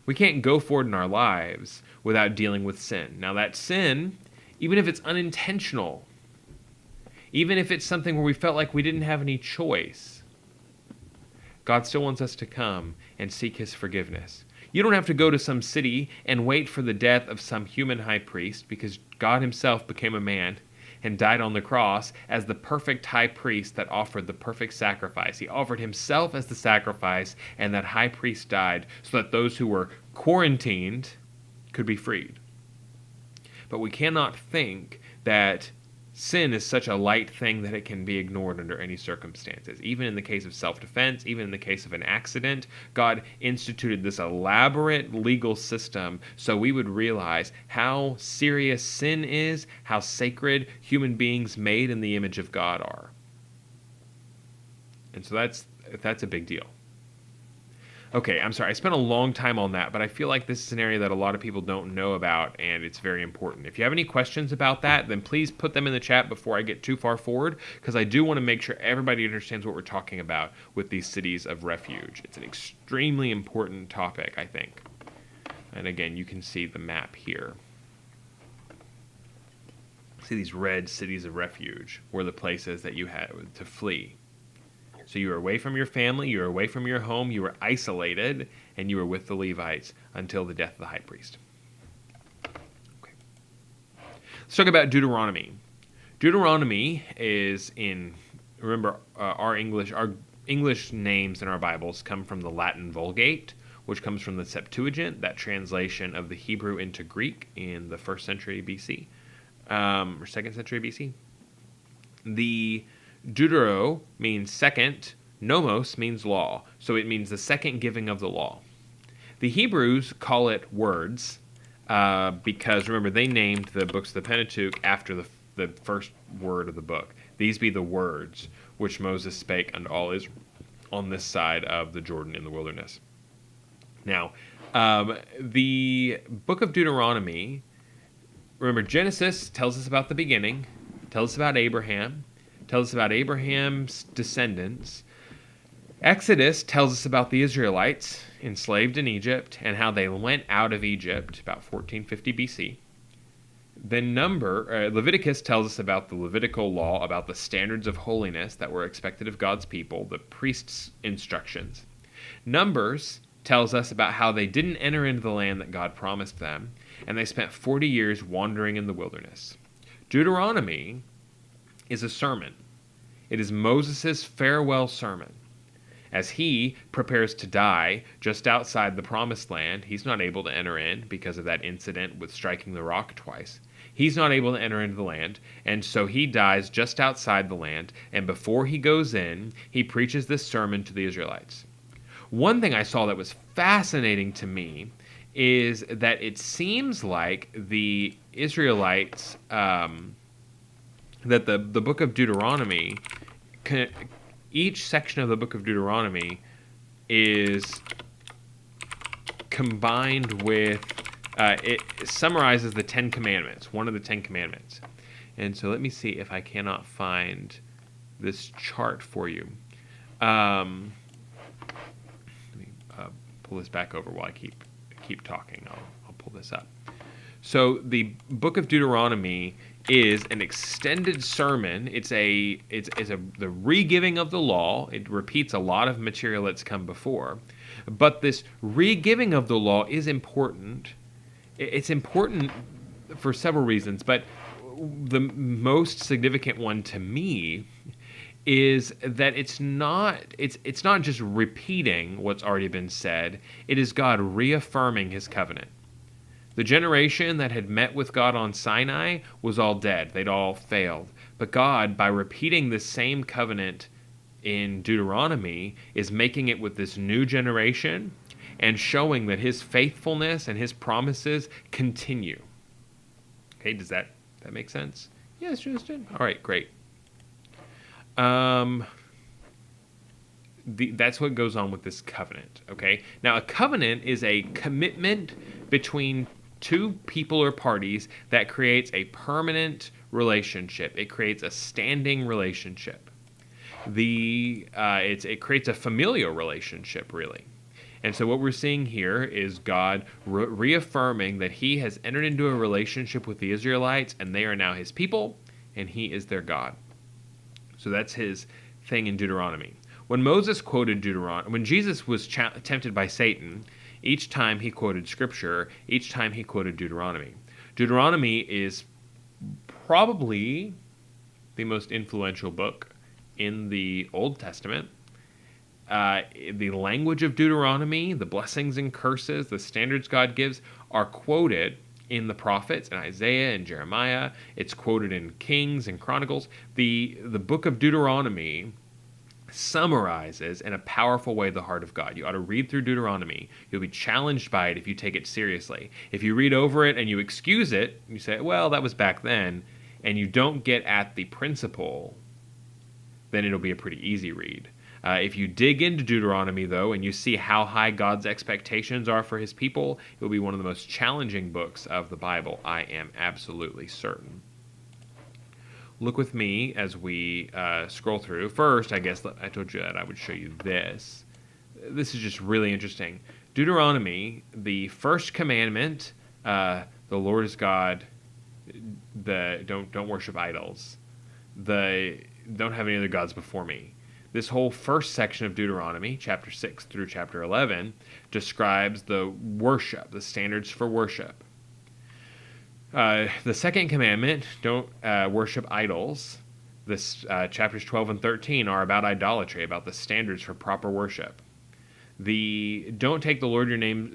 We can't go forward in our lives without dealing with sin. Now that sin, even if it's unintentional, even if it's something where we felt like we didn't have any choice, God still wants us to come and seek his forgiveness. You don't have to go to some city and wait for the death of some human high priest, because God himself became a man and died on the cross as the perfect high priest that offered the perfect sacrifice. He offered himself as the sacrifice, and that high priest died so that those who were quarantined could be freed. But we cannot think that sin is such a light thing that it can be ignored under any circumstances. Even in the case of self-defense, even in the case of an accident, God instituted this elaborate legal system so we would realize how serious sin is, how sacred human beings made in the image of God are. And so that's a big deal. Okay, I'm sorry, I spent a long time on that, but I feel like this is an area that a lot of people don't know about, and it's very important. If you have any questions about that, then please put them in the chat before I get too far forward, because I do want to make sure everybody understands what we're talking about with these cities of refuge. It's an extremely important topic, I think. And again, you can see the map here. See these red cities of refuge were the places that you had to flee. So you were away from your family, you were away from your home, you were isolated, and you were with the Levites until the death of the high priest. Okay. Let's talk about Deuteronomy. Deuteronomy is remember, our English names in our Bibles come from the Latin Vulgate, which comes from the Septuagint, that translation of the Hebrew into Greek in the 1st century BC, or 2nd century BC. The Deutero means second, nomos means law, so it means the second giving of the law. The Hebrews call it words because, remember, they named the books of the Pentateuch after the first word of the book. These be the words which Moses spake unto all Israel on this side of the Jordan in the wilderness. Now, the book of Deuteronomy, remember, Genesis tells us about the beginning, tells us about Abraham, tells us about Abraham's descendants. Exodus tells us about the Israelites enslaved in Egypt and how they went out of Egypt about 1450 BC. Then Leviticus tells us about the Levitical law, about the standards of holiness that were expected of God's people, the priest's instructions. Numbers tells us about how they didn't enter into the land that God promised them, and they spent 40 years wandering in the wilderness. Deuteronomy is a sermon. It is Moses' farewell sermon. As he prepares to die just outside the promised land, he's not able to enter in because of that incident with striking the rock twice. He's not able to enter into the land, and so he dies just outside the land, and before he goes in, he preaches this sermon to the Israelites. One thing I saw that was fascinating to me is that it seems like the Israelites, that the book of Deuteronomy, each section of the book of Deuteronomy is combined with, it summarizes the 10 Commandments, one of the 10 Commandments. And so let me see if I cannot find this chart for you. Let me pull this back over while I keep talking. I'll pull this up. So the book of Deuteronomy is an extended sermon. It's the re-giving of the law. It repeats a lot of material that's come before. But this re-giving of the law is important. It's important for several reasons, but the most significant one to me is that it's not just repeating what's already been said. It is God reaffirming his covenant. The generation that had met with God on Sinai was all dead. They'd all failed. But God, by repeating the same covenant in Deuteronomy, is making it with this new generation and showing that his faithfulness and his promises continue. Okay, does that make sense? Yes, Justin. All right, great. That's what goes on with this covenant, okay? Now, a covenant is a commitment between two people or parties that creates a permanent relationship. It creates a standing relationship. It creates a familial relationship, really. And so what we're seeing here is God reaffirming that he has entered into a relationship with the Israelites, and they are now his people, and he is their God. So that's his thing in Deuteronomy. When Moses quoted Deuteronomy, when Jesus was tempted by Satan, each time he quoted Scripture, each time he quoted Deuteronomy. Deuteronomy is probably the most influential book in the Old Testament. The language of Deuteronomy, the blessings and curses, the standards God gives, are quoted in the prophets, in Isaiah and Jeremiah. It's quoted in Kings and Chronicles. The book of Deuteronomy summarizes in a powerful way the heart of God. You ought to read through Deuteronomy. You'll be challenged by it if you take it seriously. If you read over it and you excuse it, you say, well, that was back then, and you don't get at the principle, then it'll be a pretty easy read. If you dig into Deuteronomy, though, and you see how high God's expectations are for his people, it will be one of the most challenging books of the Bible. I am absolutely certain. Look with me as we scroll through. First, I guess I told you that I would show you this. This is just really interesting. Deuteronomy, the first commandment, the Lord is God. Don't worship idols. Don't have any other gods before me. This whole first section of Deuteronomy, chapter 6 through chapter 11, describes the worship, the standards for worship. The second commandment, don't worship idols. Chapters 12 and 13 are about idolatry, about the standards for proper worship. The don't take the Lord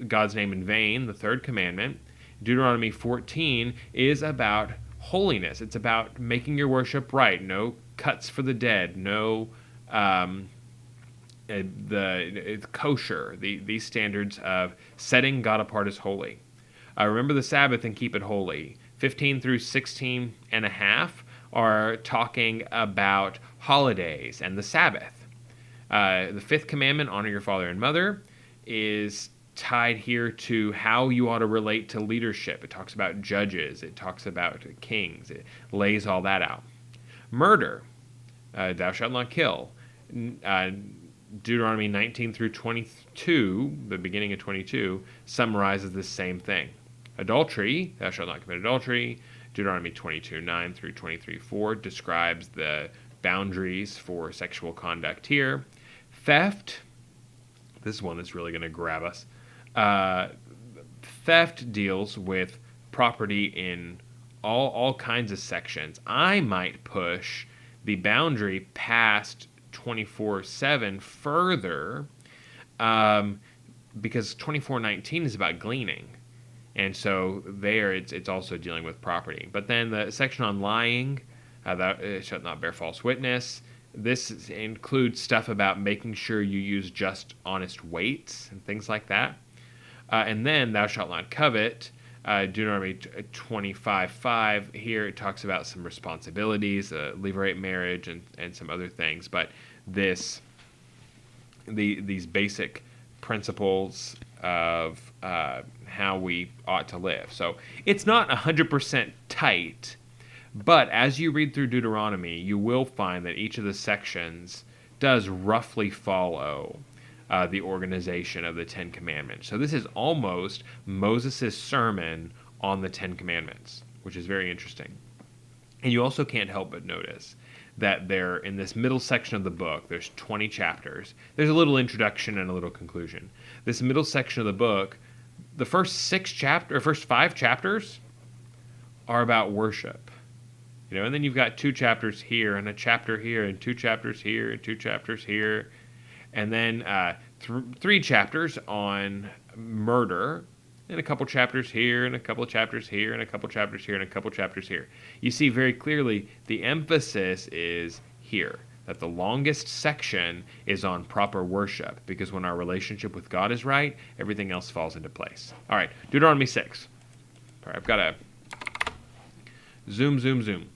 God's name in vain, the third commandment. Deuteronomy 14 is about holiness. It's about making your worship right. No cuts for the dead. No kosher. These standards of setting God apart as holy. Remember the Sabbath and keep it holy. 15 through 16 and a half are talking about holidays and the Sabbath. The fifth commandment, honor your father and mother, is tied here to how you ought to relate to leadership. It talks about judges. It talks about kings. It lays all that out. Murder, thou shalt not kill. Deuteronomy 19 through 22, the beginning of 22, summarizes the same thing. Adultery, thou shalt not commit adultery. Deuteronomy 22:9 through 23:4 describes the boundaries for sexual conduct here. Theft, this is one that's really going to grab us. Theft deals with property in all kinds of sections. I might push the boundary past 24:7 further, because 24:19 is about gleaning. And so there it's also dealing with property. But then the section on lying, thou shalt not bear false witness. This includes stuff about making sure you use just, honest weights and things like that. And then thou shalt not covet. Deuteronomy 25:5. Here it talks about some responsibilities, levirate marriage, and some other things. But these basic principles of how we ought to live. So it's not 100% tight, but as you read through Deuteronomy, you will find that each of the sections does roughly follow the organization of the Ten Commandments. So this is almost Moses' sermon on the Ten Commandments, which is very interesting. And you also can't help but notice that there, in this middle section of the book, there's 20 chapters. There's a little introduction and a little conclusion. This middle section of the book, the first 5 chapters are about worship. And then you've got 2 chapters here, and a chapter here, and 2 chapters here, and 2 chapters here. And then 3 chapters on murder, and a couple chapters here, and a couple chapters here, and a couple chapters here, and a couple chapters here. You see very clearly the emphasis is here, that the longest section is on proper worship, because when our relationship with God is right, everything else falls into place. All right, Deuteronomy 6. All right, I've got to zoom.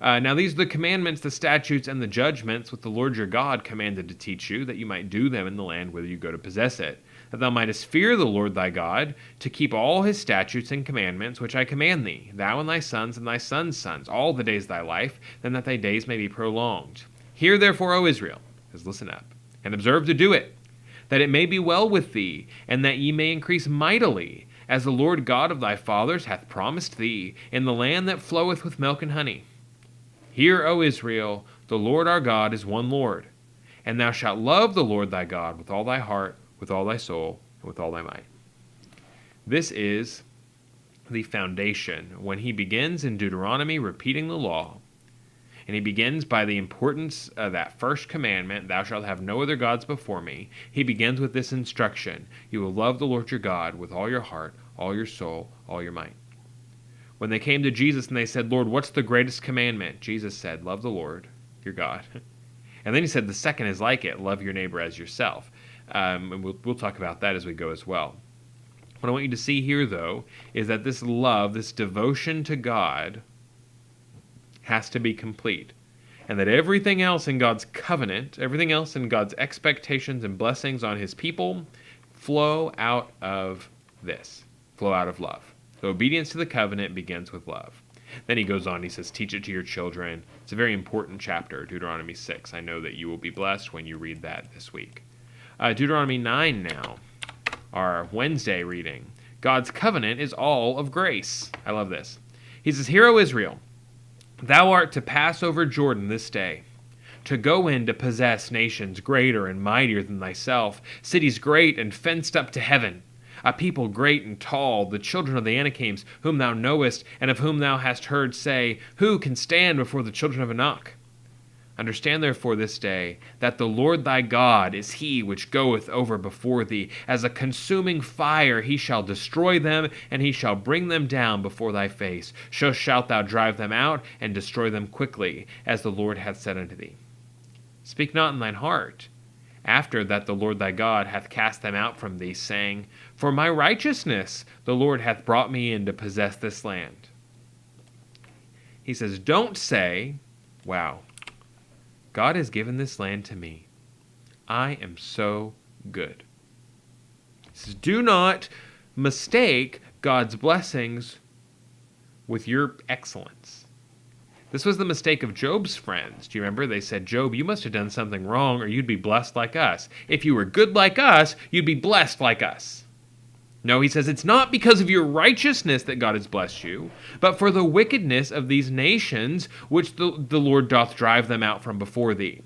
Now these are the commandments, the statutes, and the judgments which the Lord your God commanded to teach you, that you might do them in the land whither you go to possess it, that thou mightest fear the Lord thy God, to keep all his statutes and commandments which I command thee, thou and thy sons' sons, all the days of thy life, then that thy days may be prolonged. Hear therefore, O Israel, says listen up, and observe to do it, that it may be well with thee, and that ye may increase mightily, as the Lord God of thy fathers hath promised thee, in the land that floweth with milk and honey. Hear, O Israel, the Lord our God is one Lord, and thou shalt love the Lord thy God with all thy heart, with all thy soul, and with all thy might. This is the foundation when he begins in Deuteronomy repeating the law. And he begins by the importance of that first commandment, thou shalt have no other gods before me. He begins with this instruction, you will love the Lord your God with all your heart, all your soul, all your might. When they came to Jesus and they said, Lord, what's the greatest commandment? Jesus said, love the Lord, your God. And then he said, the second is like it, love your neighbor as yourself. And we'll talk about that as we go as well. What I want you to see here, though, is that this love, this devotion to God, has to be complete. And that everything else in God's covenant, everything else in God's expectations and blessings on his people, flow out of this, flow out of love. So obedience to the covenant begins with love. Then he goes on, he says, teach it to your children. It's a very important chapter, Deuteronomy 6. I know that you will be blessed when you read that this week. Deuteronomy 9 now, our Wednesday reading. God's covenant is all of grace. I love this. He says, Hear, O Israel, thou art to pass over Jordan this day, to go in to possess nations greater and mightier than thyself, cities great and fenced up to heaven, a people great and tall, the children of the Anakims, whom thou knowest, and of whom thou hast heard say, Who can stand before the children of Anak? Understand therefore this day, that the Lord thy God is he which goeth over before thee. As a consuming fire he shall destroy them, and he shall bring them down before thy face. So shalt thou drive them out, and destroy them quickly, as the Lord hath said unto thee. Speak not in thine heart, after that the Lord thy God hath cast them out from thee, saying, For my righteousness the Lord hath brought me in to possess this land. He says, don't say, wow, God has given this land to me. I am so good. He says, do not mistake God's blessings with your excellence. This was the mistake of Job's friends. Do you remember? They said, Job, you must have done something wrong or you'd be blessed like us. If you were good like us, you'd be blessed like us. No, he says, it's not because of your righteousness that God has blessed you, but for the wickedness of these nations, which the Lord doth drive them out from before thee.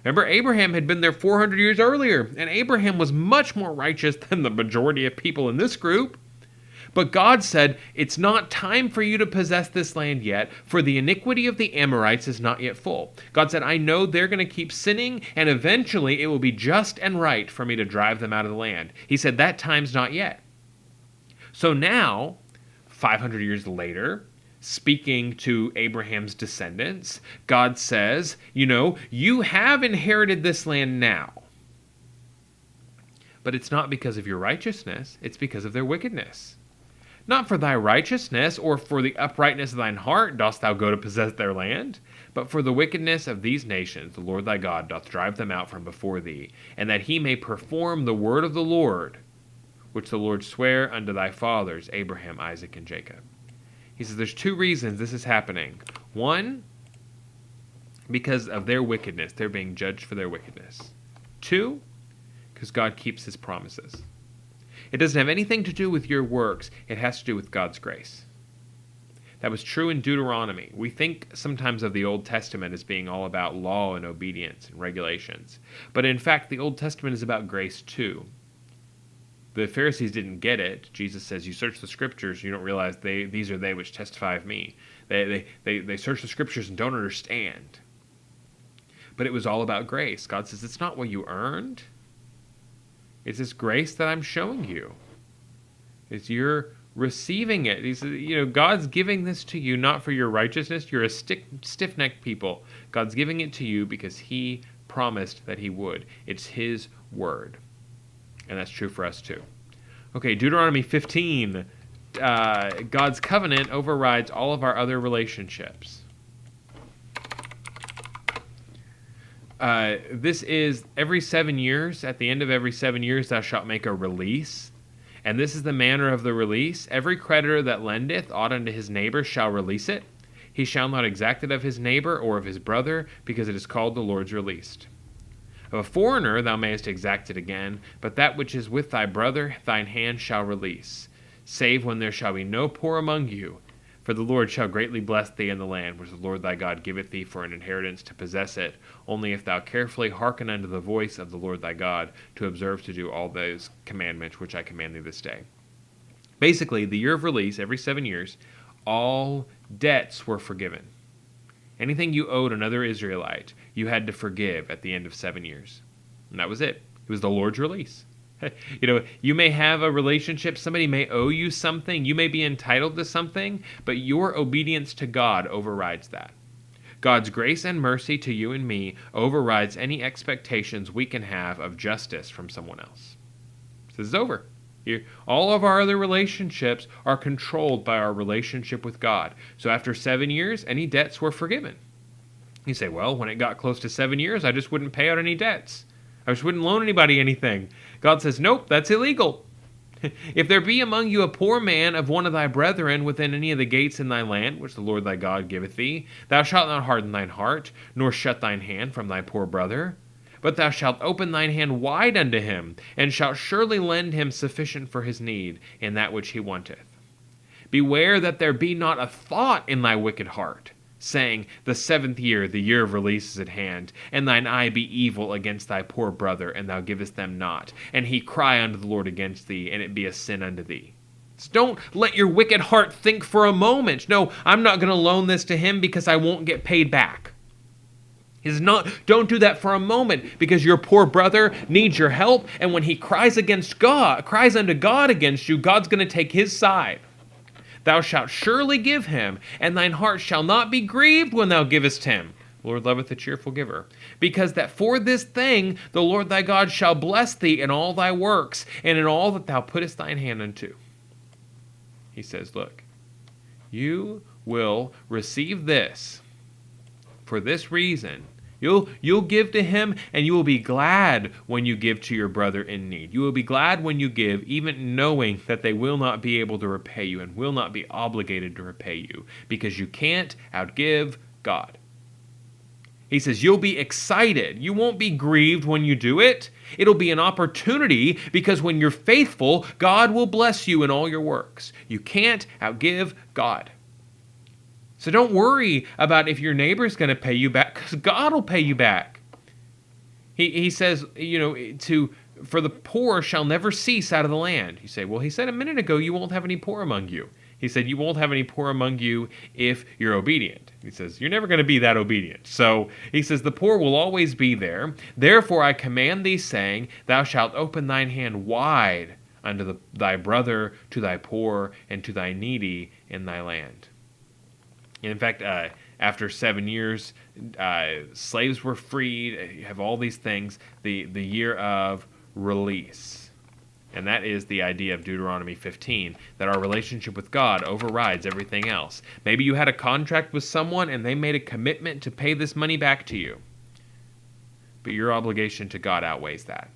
Remember, Abraham had been there 400 years earlier, and Abraham was much more righteous than the majority of people in this group. But God said, it's not time for you to possess this land yet, for the iniquity of the Amorites is not yet full. God said, I know they're going to keep sinning, and eventually it will be just and right for me to drive them out of the land. He said, that time's not yet. So now, 500 years later, speaking to Abraham's descendants, God says, you have inherited this land now. But it's not because of your righteousness, it's because of their wickedness. Not for thy righteousness or for the uprightness of thine heart dost thou go to possess their land, but for the wickedness of these nations the Lord thy God doth drive them out from before thee, and that he may perform the word of the Lord, which the Lord sware unto thy fathers, Abraham, Isaac, and Jacob. He says there's two reasons this is happening. One, because of their wickedness. They're being judged for their wickedness. Two, because God keeps his promises. It doesn't have anything to do with your works. It has to do with God's grace. That was true in Deuteronomy. We think sometimes of the Old Testament as being all about law and obedience and regulations. But in fact, the Old Testament is about grace too. The Pharisees didn't get it. Jesus says, you search the scriptures, you don't realize these are they which testify of me. They search the scriptures and don't understand. But it was all about grace. God says, it's not what you earned. It's this grace that I'm showing you. It's you're receiving it. He says, God's giving this to you not for your righteousness. You're a stiff-necked people. God's giving it to you because he promised that he would. It's his word. And that's true for us too. Okay, Deuteronomy 15. God's covenant overrides all of our other relationships. this is every 7 years. At the end of every 7 years, thou shalt make a release. And this is the manner of the release. Every creditor that lendeth aught unto his neighbor shall release it. He shall not exact it of his neighbor or of his brother, because it is called the Lord's released. Of a foreigner thou mayest exact it again, but that which is with thy brother thine hand shall release, save when there shall be no poor among you. For the Lord shall greatly bless thee in the land which the Lord thy God giveth thee for an inheritance to possess it, only if thou carefully hearken unto the voice of the Lord thy God, to observe to do all those commandments which I command thee this day. Basically, the year of release, every 7 years, all debts were forgiven. Anything you owed another Israelite, you had to forgive at the end of 7 years. And that was it. It was the Lord's release. You may have a relationship, somebody may owe you something, you may be entitled to something, but your obedience to God overrides that. God's grace and mercy to you and me overrides any expectations we can have of justice from someone else. This is over. All of our other relationships are controlled by our relationship with God. So after 7 years, any debts were forgiven. You say, well, when it got close to 7 years, I just wouldn't pay out any debts. I just wouldn't loan anybody anything. God says, nope, that's illegal. If there be among you a poor man of one of thy brethren within any of the gates in thy land, which the Lord thy God giveth thee, thou shalt not harden thine heart, nor shut thine hand from thy poor brother. But thou shalt open thine hand wide unto him, and shalt surely lend him sufficient for his need in that which he wanteth. Beware that there be not a thought in thy wicked heart, saying, the 7th year, the year of release, is at hand, and thine eye be evil against thy poor brother, and thou givest them not, and he cry unto the Lord against thee, and it be a sin unto thee. So don't let your wicked heart think for a moment, no, I'm not going to loan this to him because I won't get paid back. Don't do that for a moment, because your poor brother needs your help, and when he cries unto God against you, God's going to take his side. Thou shalt surely give him, and thine heart shall not be grieved when thou givest him. The Lord loveth a cheerful giver. Because that for this thing the Lord thy God shall bless thee in all thy works, and in all that thou puttest thine hand unto. He says, look, you will receive this for this reason. You'll give to him, and you will be glad when you give to your brother in need. You will be glad when you give, even knowing that they will not be able to repay you and will not be obligated to repay you, because you can't outgive God. He says you'll be excited. You won't be grieved when you do it. It'll be an opportunity, because when you're faithful, God will bless you in all your works. You can't outgive God. So don't worry about if your neighbor's going to pay you back, because God will pay you back. He says, for the poor shall never cease out of the land. You say, well, he said a minute ago you won't have any poor among you. He said you won't have any poor among you if you're obedient. He says you're never going to be that obedient. So he says the poor will always be there. Therefore I command thee, saying, thou shalt open thine hand wide unto thy brother, to thy poor, and to thy needy in thy land. In fact, after 7 years, slaves were freed. You have all these things. The year of release. And that is the idea of Deuteronomy 15, that our relationship with God overrides everything else. Maybe you had a contract with someone and they made a commitment to pay this money back to you. But your obligation to God outweighs that.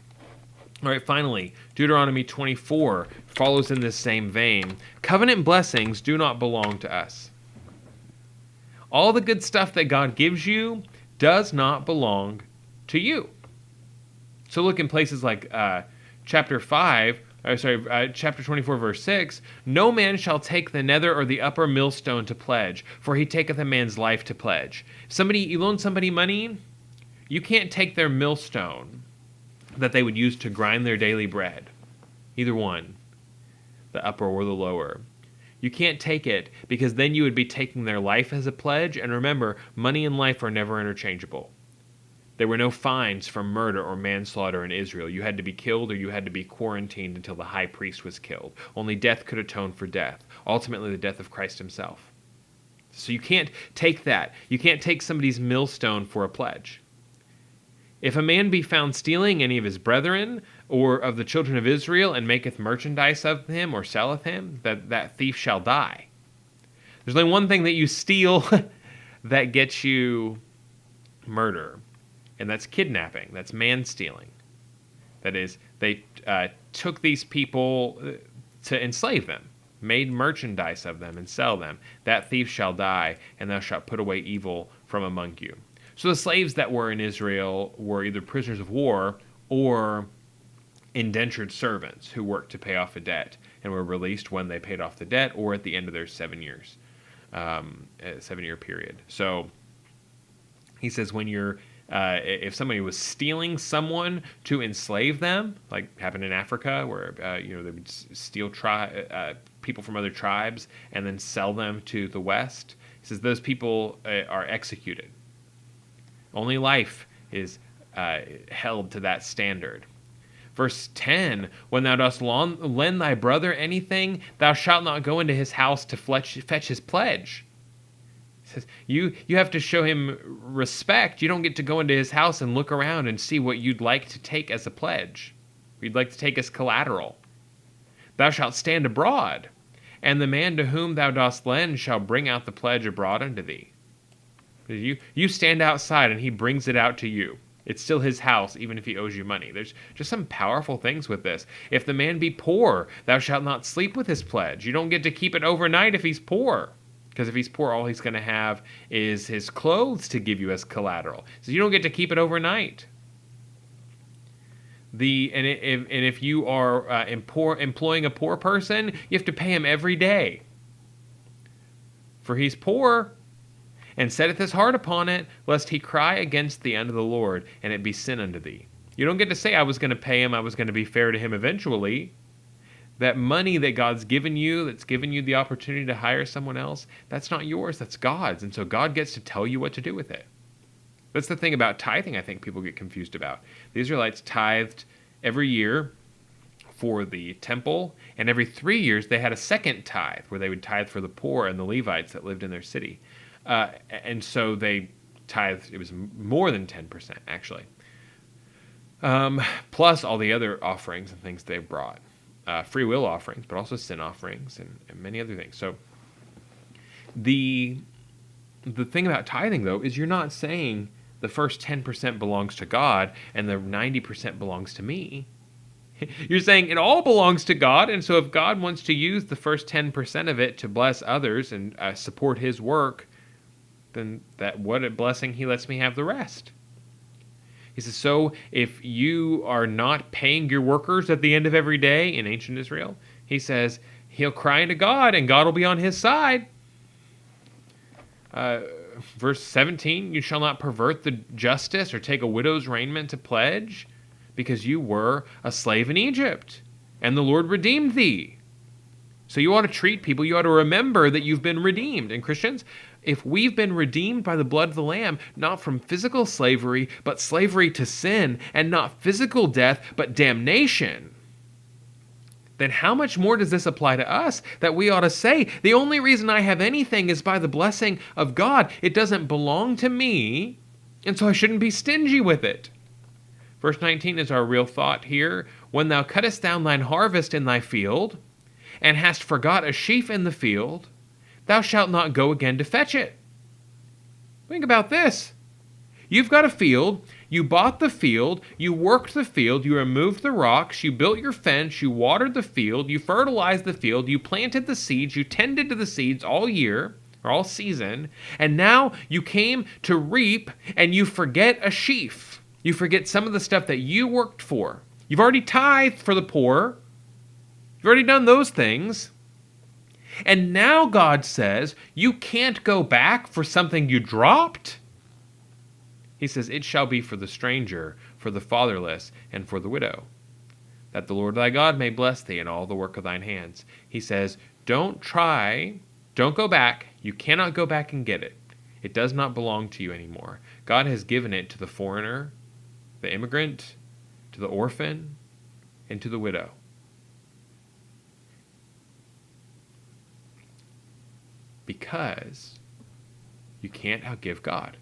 All right, finally, Deuteronomy 24 follows in this same vein. Covenant blessings do not belong to us. All the good stuff that God gives you does not belong to you. So look in places like chapter 24, verse 6. No man shall take the nether or the upper millstone to pledge, for he taketh a man's life to pledge. You loan somebody money, you can't take their millstone that they would use to grind their daily bread. Either one, the upper or the lower. You can't take it, because then you would be taking their life as a pledge. And remember, money and life are never interchangeable. There were no fines for murder or manslaughter in Israel. You had to be killed, or you had to be quarantined until the high priest was killed. Only death could atone for death. Ultimately, the death of Christ himself. So you can't take that. You can't take somebody's millstone for a pledge. If a man be found stealing any of his brethren, or of the children of Israel, and maketh merchandise of him, or selleth him, that thief shall die. There's only one thing that you steal that gets you murder, and that's kidnapping. That's man stealing. That is, they took these people to enslave them, made merchandise of them, and sell them. That thief shall die, and thou shalt put away evil from among you. So the slaves that were in Israel were either prisoners of war or indentured servants who worked to pay off a debt and were released when they paid off the debt or at the end of their 7 years, 7-year period. So he says when you're if somebody was stealing someone to enslave them, like happened in Africa, where they would steal people from other tribes and then sell them to the West, he says those people are executed. Only life is held to that standard. Verse 10, when thou dost lend thy brother anything, thou shalt not go into his house to fetch his pledge. He says, you have to show him respect. You don't get to go into his house and look around and see what you'd like to take as a pledge. You'd like to take as collateral. Thou shalt stand abroad, and the man to whom thou dost lend shall bring out the pledge abroad unto thee. You stand outside, and he brings it out to you. It's still his house, even if he owes you money. There's just some powerful things with this. If the man be poor, thou shalt not sleep with his pledge. You don't get to keep it overnight if he's poor. Because if he's poor, all he's going to have is his clothes to give you as collateral. So you don't get to keep it overnight. If you are employing a poor person, you have to pay him every day. For he's poor, and setteth his heart upon it, lest he cry against thee unto the Lord, and it be sin unto thee. You don't get to say, I was going to pay him, I was going to be fair to him eventually. That money that God's given you, that's given you the opportunity to hire someone else, that's not yours, that's God's. And so God gets to tell you what to do with it. That's the thing about tithing I think people get confused about. The Israelites tithed every year for the temple, and every 3 years they had a second tithe, where they would tithe for the poor and the Levites that lived in their city. And so they tithed, it was more than 10%, actually. Plus all the other offerings and things they brought. Free will offerings, but also sin offerings and many other things. So the thing about tithing, though, is you're not saying the first 10% belongs to God and the 90% belongs to me. You're saying it all belongs to God, and so if God wants to use the first 10% of it to bless others and support his work, then what a blessing he lets me have the rest. He says, so if you are not paying your workers at the end of every day in ancient Israel, he says, he'll cry unto God and God will be on his side. Verse 17, you shall not pervert the justice or take a widow's raiment to pledge, because you were a slave in Egypt, and the Lord redeemed thee. So you ought to treat people, you ought to remember that you've been redeemed. And Christians, if we've been redeemed by the blood of the Lamb, not from physical slavery, but slavery to sin, and not physical death, but damnation, then how much more does this apply to us that we ought to say, the only reason I have anything is by the blessing of God. It doesn't belong to me, and so I shouldn't be stingy with it. Verse 19 is our real thought here. When thou cuttest down thine harvest in thy field, and hast forgot a sheaf in the field, thou shalt not go again to fetch it. Think about this. You've got a field, you bought the field, you worked the field, you removed the rocks, you built your fence, you watered the field, you fertilized the field, you planted the seeds, you tended to the seeds all year, or all season, and now you came to reap and you forget a sheaf. You forget some of the stuff that you worked for. You've already tithed for the poor. You've already done those things. And now God says, you can't go back for something you dropped. He says, it shall be for the stranger, for the fatherless, and for the widow, that the Lord thy God may bless thee in all the work of thine hands. He says, don't go back. You cannot go back and get it. It does not belong to you anymore. God has given it to the foreigner, the immigrant, to the orphan, and to the widow. Because you can't outgive God.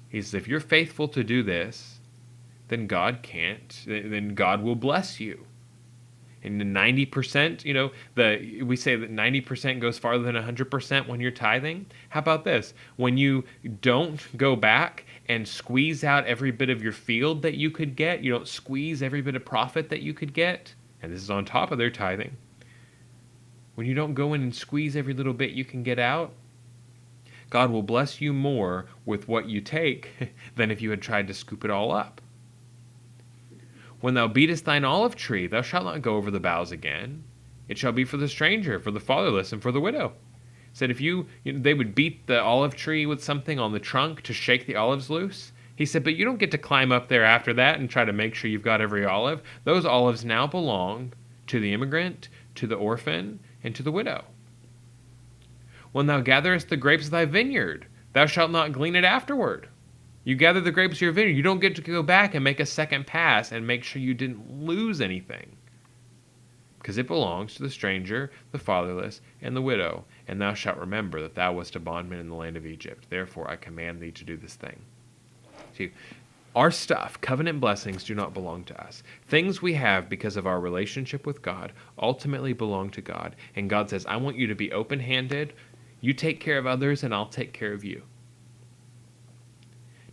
He says, if you're faithful to do this, then God will bless you. And the 90%, we say that 90% goes farther than 100% when you're tithing. How about this? When you don't go back and squeeze out every bit of your field that you could get, you don't squeeze every bit of profit that you could get, and this is on top of their tithing. When you don't go in and squeeze every little bit you can get out, God will bless you more with what you take than if you had tried to scoop it all up. When thou beatest thine olive tree, thou shalt not go over the boughs again. It shall be for the stranger, for the fatherless, and for the widow. He said they would beat the olive tree with something on the trunk to shake the olives loose. He said, but you don't get to climb up there after that and try to make sure you've got every olive. Those olives now belong to the immigrant, to the orphan, and to the widow. When thou gatherest the grapes of thy vineyard, thou shalt not glean it afterward. You gather the grapes of your vineyard. You don't get to go back and make a second pass and make sure you didn't lose anything. Because it belongs to the stranger, the fatherless, and the widow. And thou shalt remember that thou wast a bondman in the land of Egypt. Therefore I command thee to do this thing. See, our stuff, covenant blessings, do not belong to us. Things we have because of our relationship with God ultimately belong to God. And God says, I want you to be open-handed. You take care of others, and I'll take care of you.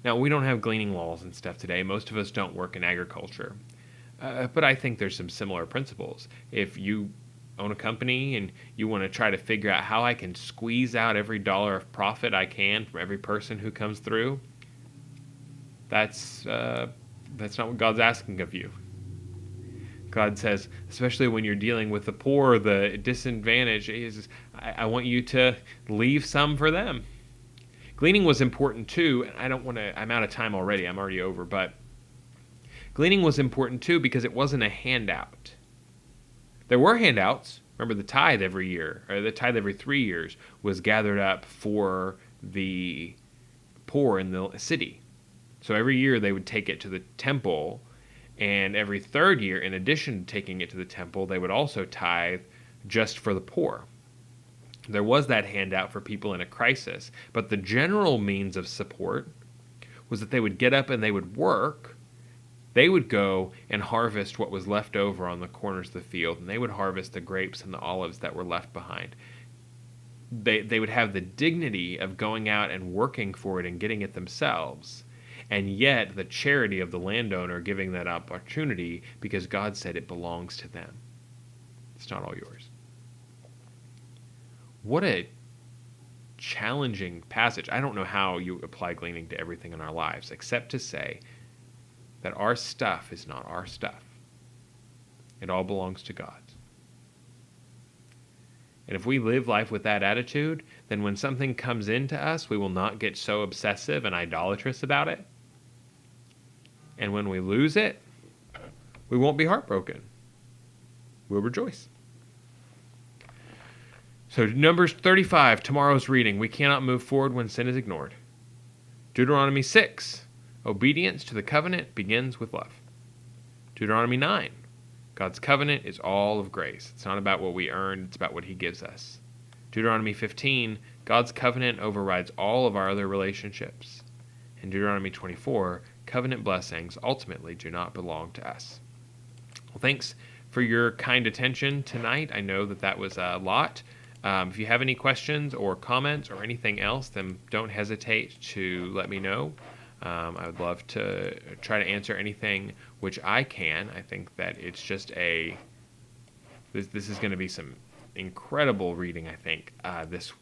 Now, we don't have gleaning laws and stuff today. Most of us don't work in agriculture. But I think there's some similar principles. If you own a company and you want to try to figure out how I can squeeze out every dollar of profit I can from every person who comes through, that's not what God's asking of you. God says, especially when you're dealing with the poor, the disadvantaged, I want you to leave some for them. Gleaning was important too, and I'm out of time already, I'm already over, but gleaning was important too because it wasn't a handout. There were handouts. Remember the tithe every year, or the tithe every 3 years was gathered up for the poor in the city. So every year they would take it to the temple, and every third year, in addition to taking it to the temple, they would also tithe just for the poor. There was that handout for people in a crisis, but the general means of support was that they would get up and they would work. They would go and harvest what was left over on the corners of the field, and they would harvest the grapes and the olives that were left behind. They would have the dignity of going out and working for it and getting it themselves, and yet the charity of the landowner giving that opportunity because God said it belongs to them. It's not all yours. What a challenging passage. I don't know how you apply gleaning to everything in our lives, except to say that our stuff is not our stuff. It all belongs to God. And if we live life with that attitude, then when something comes into us, we will not get so obsessive and idolatrous about it. And when we lose it, we won't be heartbroken. We'll rejoice. So Numbers 35, tomorrow's reading. We cannot move forward when sin is ignored. Deuteronomy 6, obedience to the covenant begins with love. Deuteronomy 9, God's covenant is all of grace. It's not about what we earn, it's about what he gives us. Deuteronomy 15, God's covenant overrides all of our other relationships. And Deuteronomy 24, covenant blessings ultimately do not belong to us. Well, thanks for your kind attention tonight. I know that was a lot. If you have any questions or comments or anything else, then don't hesitate to let me know. I would love to try to answer anything which I can. I think that it's just this is going to be some incredible reading, I think, this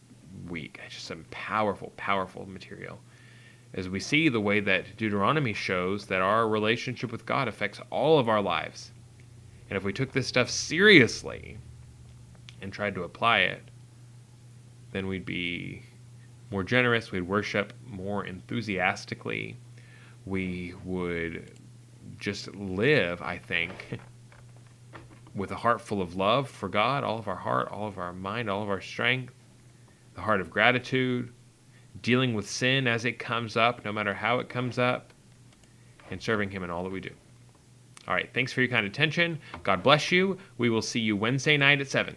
week. It's just some powerful, powerful material. As we see the way that Deuteronomy shows that our relationship with God affects all of our lives. And if we took this stuff seriously and tried to apply it, then we'd be more generous, we'd worship more enthusiastically, we would just live, I think, with a heart full of love for God, all of our heart, all of our mind, all of our strength, the heart of gratitude, dealing with sin as it comes up, no matter how it comes up, and serving him in all that we do. All right, thanks for your kind attention. God bless you. We will see you Wednesday night at 7.